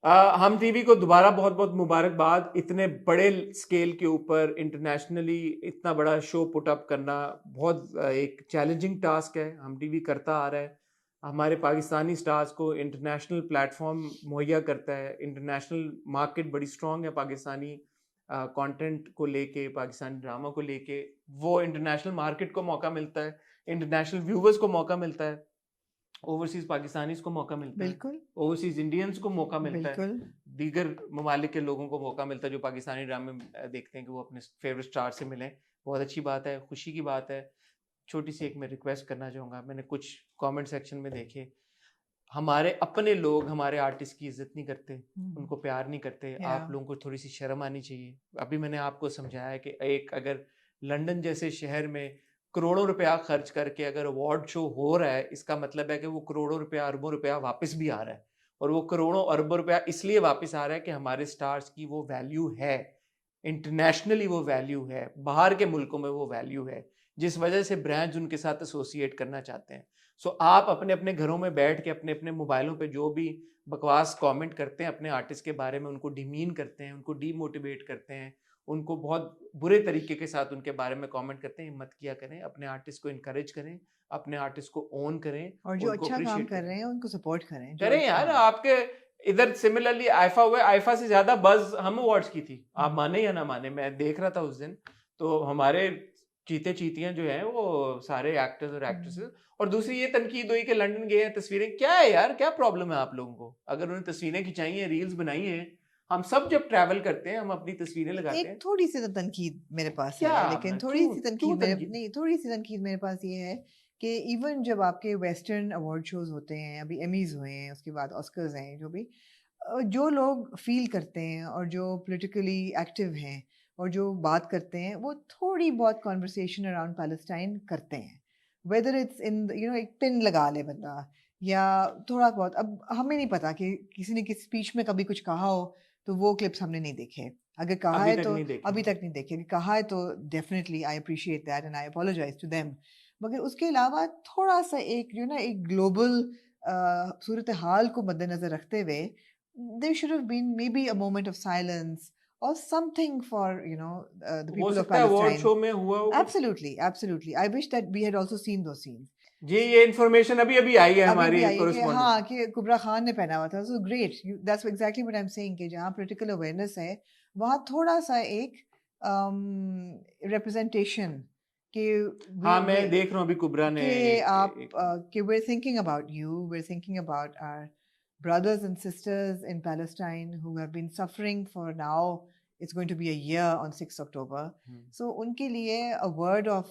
हम टीवी को दोबारा बहुत बहुत मुबारकबाद, इतने बड़े स्केल के ऊपर इंटरनेशनली इतना बड़ा शो पुट अप करना बहुत एक चैलेंजिंग टास्क है, हम टीवी करता आ रहा है, हमारे पाकिस्तानी स्टार्स को इंटरनेशनल प्लेटफॉर्म मुहैया करता है, इंटरनेशनल मार्केट बड़ी स्ट्रांग है पाकिस्तानी कंटेंट को लेके, पाकिस्तानी ड्रामा को लेके, वो इंटरनेशनल मार्केट को मौका मिलता है, इंटरनेशनल व्यूवर्स को मौका मिलता है, ओवरसीज पाकिस्तानीज को मौका मिलता है, बिल्कुल ओवरसीज इंडियंस को मौका मिलता है, बिल्कुल दीगर ममालिक के लोगों को मौका मिलता है जो पाकिस्तानी ड्रामे देखते हैं कि वो अपने फेवरेट स्टार से मिलें। बहुत अच्छी बात है, खुशी की बात है। छोटी सी एक मैं रिक्वेस्ट करना चाहूँगा, मैंने कुछ कमेंट सेक्शन में देखे, हमारे अपने लोग हमारे आर्टिस्ट की इज्जत नहीं करते, उनको प्यार नहीं करते, आप लोगों को थोड़ी सी शर्म आनी चाहिए। अभी मैंने आपको समझाया कि एक अगर लंदन जैसे शहर में करोड़ों रुपया खर्च करके अगर अवार्ड शो हो रहा है, इसका मतलब है कि वो करोड़ों रुपया, अरबों रुपया वापस भी आ रहा है, और वो करोड़ों अरबों रुपया इसलिए वापस आ रहा है कि हमारे स्टार्स की वो वैल्यू है, इंटरनेशनली वो वैल्यू है, बाहर के मुल्कों में वो वैल्यू है, जिस वजह से ब्रांड्स उनके साथ एसोसिएट करना चाहते हैं। सो आप अपने अपने घरों में बैठ के अपने अपने मोबाइलों पे जो भी बकवास कमेंट करते हैं अपने आर्टिस्ट के बारे में, उनको डिमीन करते हैं, उनको डीमोटिवेट करते हैं, उनको बहुत बुरे तरीके के साथ उनके बारे में कमेंट करते हैं, मत किया करें, अपने आर्टिस्ट को इनकरेज करें, अपने आर्टिस्ट को ओन करें, और जो उनको अच्छा काम अप्रिशिएट कर करें। रहे हैं उनको सपोर्ट करें, जो करें यार, हाँ आपके इधर सिमिलरली आईफा हुआ, आईफा से ज्यादा बज हम अवार्ड्स की थी, आप माने या ना माने, मैं देख रहा था उस दिन, तो हमारे चीते चीतियां जो हैं वो सारे एक्टर्स और एक्ट्रेसेस, और दूसरी ये तनकीद हुई कि लंदन गए हैं, तस्वीरें, क्या है यार, क्या प्रॉब्लम है आप लोगों को, अगर उन्हें तस्वीरें खिंचाई हैं, रील्स बनाई हैं, हम सब जब ट्रैवल करते हैं हम अपनी तस्वीरें लगाते एक हैं, थोड़ी सी तो तनकीद मेरे पास क्या है, लेकिन थोड़ी क्यों सी क्यों तनकीद मेरे तनकीद? नहीं, थोड़ी सी तनकीद मेरे पास ये है कि इवन जब आपके वेस्टर्न अवार्ड शोज होते हैं, अभी एमीज हुए हैं, उसके बाद ऑस्कर्स हैं, जो भी जो लोग फील करते हैं और जो पॉलिटिकली एक्टिव हैं और जो बात करते हैं, वो थोड़ी बहुत कॉन्वर्सेशन अराउंड पैलेस्टाइन करते हैं, वेदर इट्स इन एक पिन लगा ले बंदा, या थोड़ा बहुत, अब हमें नहीं पता कि किसी ने किसी स्पीच में कभी कुछ कहा हो, तो वो क्लिप्स हमने नहीं देखे, अगर कहा अभी है तक तो नहीं देखे अभी हैं। तक नहीं देखे, अगर कहा है तो definitely I appreciate that and I apologise to them, मगर उसके अलावा थोड़ा सा एक एक ग्लोबल सूरत हाल को मद्देनजर रखते हुए there should have been maybe a moment of silence or something for the हो people of सकता है अवार्ड Palestine. शो में हुआ हो कुछ। Absolutely, absolutely. I wish that we had also seen those scenes. जी, ये इन्फॉर्मेशन अभी अभी आई है अभी भी हमारी आई है कि कोरेस्पॉन्डेंट। हाँ कि कुबरा खान ने पहना हुआ था, so great. That's exactly what I'm saying कि जहाँ political awareness है, वहाँ थोड़ा सा एक representation कि हाँ, we मैं देख रहा हूँ अभी कुबरा ने कि आप एक कि we're thinking about you, we're thinking about our brothers and sisters in Palestine who have been suffering for now. It's going to be a year on 6th October. So उनके लिए a word of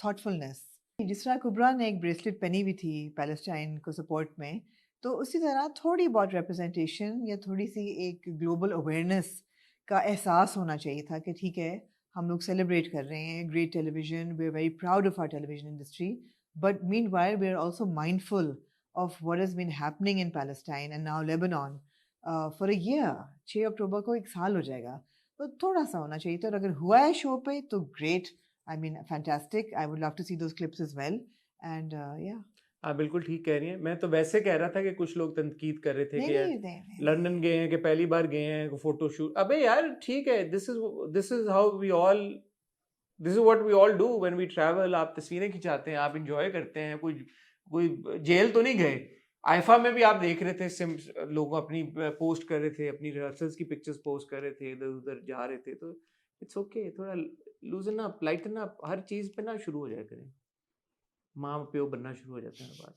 thoughtfulness. जिस तरह कुबरा ने एक ब्रेसलेट पहनी हुई थी पैलेस्टाइन को सपोर्ट में, तो उसी तरह थोड़ी बहुत रिप्रेजेंटेशन या थोड़ी सी एक ग्लोबल अवेयरनेस का एहसास होना चाहिए था कि ठीक है, हम लोग सेलिब्रेट कर रहे हैं great television, we are very proud of our television industry, but meanwhile we are also mindful of what has been happening in Palestine and now Lebanon. For a year. 6 अक्टूबर को 1 साल हो जाएगा, तो थोड़ा सा होना चाहिए था। और अगर हुआ है शो पे तो great, I mean fantastic, I would love to see those clips as well. And yeah आप बिल्कुल ठीक कह रही हैं। मैं तो वैसे कह रहा था कि कुछ लोग तनकीद कर रहे थे नहीं कि यार नहीं नहीं लंदन गए हैं, कि पहली बार गए हैं, फोटो शूट। अबे यार ठीक है, this is how we all, this is what we all do when we travel. आप तस्वीरें खिंचाते हैं, आप इंजॉय करते हैं, कोई कोई जेल तो नहीं गए। आईफा में भी आप देख रहे थे लोग अपनी पोस्ट कर रहे थे, अपनी रिहर्सल्स की पिक्चर्स पोस्ट कर रहे थे, इधर उधर जा रहे थे। तो इट्स ओके, थोड़ा लूजन अप, लाइटन अप, हर चीज पे ना शुरू हो जाया करें, माँ प्यो बनना शुरू हो जाता है बात।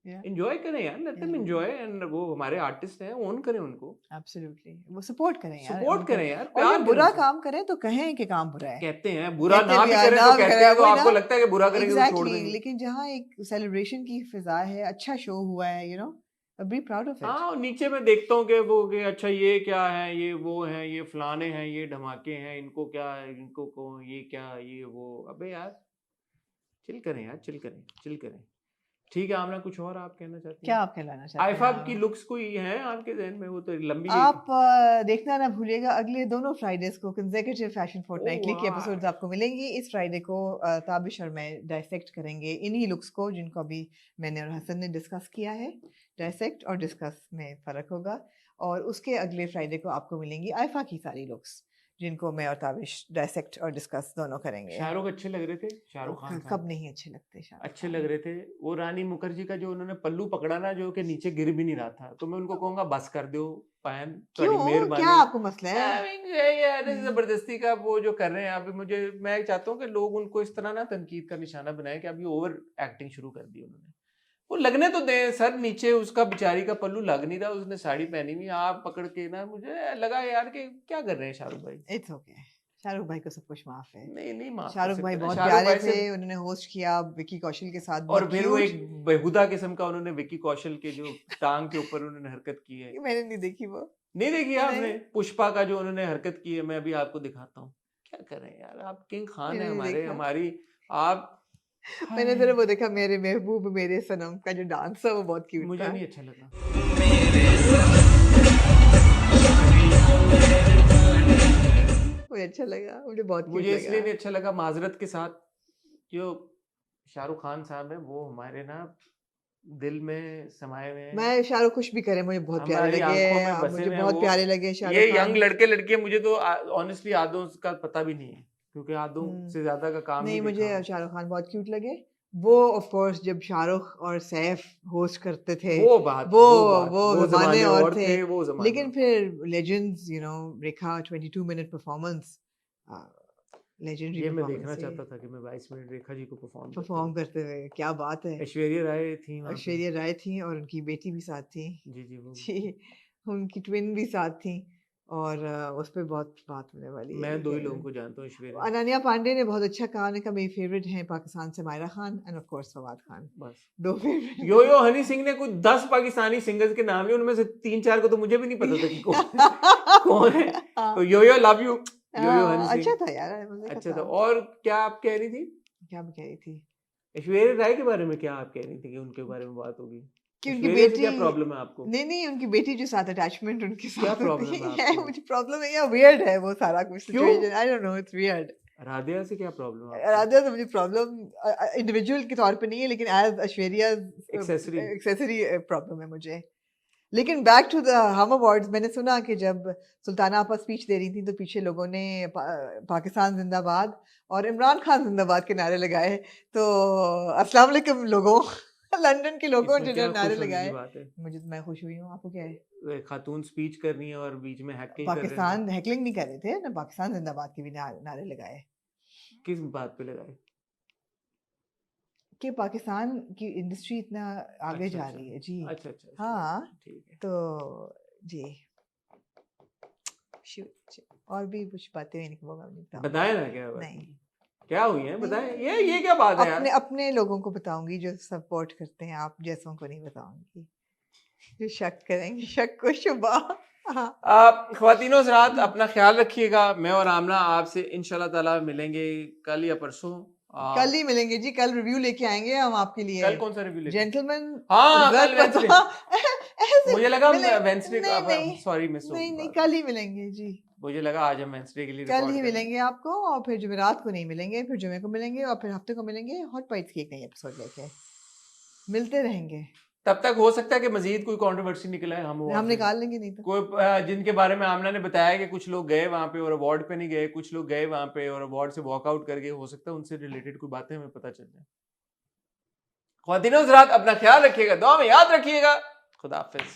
Yeah, एंजॉय करें यार, let them yeah, enjoy. And वो हमारे आर्टिस्ट हैं, ओन करें उनको, absolutely, वो सपोर्ट करें यार सपोर्ट उनका। करें यार, और प्यार जब करें बुरा उनसे। काम करें तो कहें कि काम बुरा है, कहते हैं बुरा कहते ना भी भी है, करें ना तो भी कहते करें, हैं, तो वही आपको ना। लगता है कि बुरा करेंगे तो छोड़ एग्जैक्टली, देंगे। लेकिन जहाँ एक सेलिब्रेशन की फिजा है, अच्छा शो हुआ है, you know, be proud of it. हाँ, और नीचे मैं देखता हूँ कि वो कि अच्छा ये क्या है, ये वो है, ये फलाने हैं, ये धमाके हैं, इनको क्या है, इनको को ये क्या, ये वो। अबे यार चिल करें यार, चिल करें, चिल करें। ठीक है, आमना कुछ और आप कहना चाहती क्या हैं? आप कहलाना चाहते हैं आईफा की आप? लुक्स कोई है आपके जहन में? वो तो लंबी आप देखना ना भूलिएगा, अगले दोनों फ्राइडेज को कंसेक्यूटिव फैशन फोर्टनाइटली की एपिसोड्स आपको मिलेंगी। इस फ्राइडे को ताबिश और मैं डायसेक्ट करेंगे इन्हीं लुक्स को, जिनको अभी मैंने और हसन ने डिस्कस किया है। डायसेक्ट और डिस्कस में फ़र्क होगा। और उसके अगले फ्राइडे को आपको मिलेंगी आइफा की सारी लुक्स, जिनको मैं और ताबिश डायसेक्ट और डिस्कस दोनों करेंगे। शाहरुख अच्छे लग रहे थे, शाहरुख खान कब साहब नहीं अच्छे लगते शाहरुख अच्छे खान? लग रहे थे। वो रानी मुखर्जी का जो उन्होंने पल्लू पकड़ा ना, जो कि नीचे गिर भी नहीं रहा था, तो मैं उनको कहूंगा बस कर दो पायन, थोड़ी क्यों, क्या मेहरबानी। आपको मसला है? I mean, ये ऐसे हम्म, जबरदस्ती का वो जो कर रहे हैं अभी, मैं चाहता हूँ कि लोग उनको इस तरह ना तनकीद का निशाना बनाए कि अभी ओवर एक्टिंग शुरू कर दी उन्होंने। वो लगने तो दे सर, नीचे उसका बेचारी का पल्लू लग नहीं रहा, उसने साड़ी पहनी हुई, आप पकड़ के ना, मुझे लगा यार कि क्या कर रहे हैं शाहरुख भाई। इट्स ओके, शाहरुख भाई को सब कुछ माफ है। नहीं नहीं माफ कर शाहरुख भाई सकते ना बहुत शाहरुख प्यारे भाई थे, से। उन्होंने होस्ट किया विकी कौशल के साथ, और बहुत फिर वो क्यूट। एक बेहुदा किस्म का उन्होंने विक्की कौशल के जो टांग के ऊपर उन्होंने हरकत की है, मैंने नहीं देखी वो। नहीं देखी आपने? नहीं, पुष्पा का जो उन्होंने हरकत की है, मैं अभी आपको दिखाता हूँ। क्या कर रहे हैं यार, आप किंग खान मैंने है नहीं हमारे, देखा। हमारी आप। मैंने हाय, सिर्फ वो देखा, मेरे महबूब मेरे सनम का जो डांस है वो बहुत क्यूट मुझे था। नहीं अच्छा लगा। मुझे अच्छा लगा, मुझे बहुत क्यूट मुझे लगा। इसलिए नहीं अच्छा लगा, माजरत के साथ, जो शाहरुख खान साहब है वो हमारे ना दिल में समाये हुए हैं, मैं शाहरुख कुछ भी करे मुझे बहुत प्यारे हमारी लगे, आंखों में बसे मुझे हुए हैं बहुत वो। प्यारे लगे ये शाहरुख यंग खान। लड़के लड़कियां, मुझे तो ऑनेस्टली आदों का पता भी नहीं है, क्योंकि आदों हम्म, से ज्यादा का काम नहीं, नहीं देखा मुझे हूं। शाहरुख खान बहुत क्यूट लगे। वो ऑफ कोर्स जब शाहरुख और सैफ होस्ट करते थे, वो बात, वो वो बात, वो वो जमाने जमाने और और थे। थे, वो जमाने लेकिन और। फिर legends, you know, Rekha 22 minute performance, legendary ये मैं देखना परफॉर्मेंस है। चाहता था कि मैं 22 मिनट रेखा जी को परफॉर्म करते परफॉर्म हुए। करते हुए क्या बात है। ऐश्वर्या राय थी वहां पे। ऐश्वर्या राय थी और उनकी बेटी भी साथ थी। जी जी, वो जी, उनकी ट्विन भी साथ थी। और उस पे बहुत बात होने वाली है, मैं दो ही लेकिन लोगों को जानता हूँ, ऐश्वर्या, अनन्या पांडे ने बहुत अच्छा कहा। उन्होंने कहा मेरी फेवरेट है पाकिस्तान से Mahira Khan and of course Fawad Khan, बस। दो favourite. Yo yo Honey Singh ने कुछ 10 पाकिस्तानी सिंगर्स के नाम लिए, उनमें से 3-4 को तो मुझे भी नहीं पता था कि कौन कौन है। तो यो यो love you, yo yo Honey अच्छा सिंह था यार, मजे का अच्छा था। था। और क्या आप कह रही थी? क्या मैं कह रही थी ऐश्वर्या राय के बारे में? क्या आप कह रही थी कि उनके बारे में बात होगी? कि उनकी ऐश्वर्या से बेटी, क्या प्रॉब्लम है आपको? नहीं नहीं, उनकी बेटी जो साथ अटैचमेंट उनके क्या साथ होती प्रॉब्लम है है आपको? मुझे प्रॉब्लम है या वियर्ड है वो सारा कुछ क्यों? Situation, I don't know, it's weird. Radhiya से क्या प्रॉब्लम है आपको? राधा से मुझे प्रॉब्लम इंडिविजुअल के तौर पे नहीं है, लेकिन as Aishwarya accessory. Accessory problem है मुझे। लेकिन back to the Hum awards, मैंने सुना कि जब सुल्ताना आपा स्पीच दे रही थी तो पीछे लोगों ने पाकिस्तान जिंदाबाद और इमरान खान जिंदाबाद के नारे लगाए। तो अस्सलाम वालेकुम लोगों, लंदन के लोगों इसमें जिन्होंने क्या नारे खुश होने की लगाए। बात है? मैं खुश हुई हूँ, आपको क्या है? खातून स्पीच कर रही है और बीच में हैकिंग कर रहे हैं, पाकिस्तान हैकलिंग नहीं कर रहे थे ना, पाकिस्तान जिंदाबाद के भी नारे लगाए तो किस बात पे लगाए? कि पाकिस्तान की इंडस्ट्री इतना आगे अच्छा जा अच्छा रही है जी। अच्छा अच्छा अच्छा, हाँ, ठीक है। तो जी और भी कुछ बातें नहीं बताऊंगी। बताए ना क्या बात नहीं क्या हुई है, बताएं। नहीं, ये क्या बात है अपने यार? अपने लोगों को बताऊंगी जो सपोर्ट करते हैं, आप जैसों को नहीं बताऊंगी, जो शक करेंगे, शक को शुबा। आप ख्वातीनो हज़रात अपना ख्याल रखिएगा। मैं और आमना आपसे इंशाल्लाह ताला मिलेंगे कल या परसों। कल ही मिलेंगे जी, कल रिव्यू लेके आएंगे हम आपके लिए। कल कौन सा रिव्यू लेके? जेंटलमैन हाँ, कल इज्जत वेंसडे। पता ऐसे मुझे लगा मिले वेंसडे नहीं सॉरी मिस नहीं कल ही मिलेंगे जी, मुझे लगा आज हम वेंसडे के लिए कल रिकॉर्ड ही करें। मिलेंगे आपको, और फिर जुमेरात को नहीं मिलेंगे, फिर जुमे को मिलेंगे, और फिर हफ्ते को मिलेंगे हॉट बाइट्स की एक नई एपिसोड लेके मिलते रहेंगे। तब तक हो सकता है कि मजीद कोई कंट्रोवर्सी निकला है, हम हम निकाल लेंगे नहीं तो। कोई जिनके बारे में आमना ने बताया कि कुछ लोग गए वहां पे और अवार्ड पे नहीं गए, कुछ लोग गए वहां पे और अवार्ड से वॉकआउट कर गए, हो सकता है उनसे रिलेटेड कोई बातें हमें पता चल जाए। ख्वातीन-ओ-हज़रात अपना ख्याल रखिएगा, दुआ में याद रखिएगा। खुदा हाफिज।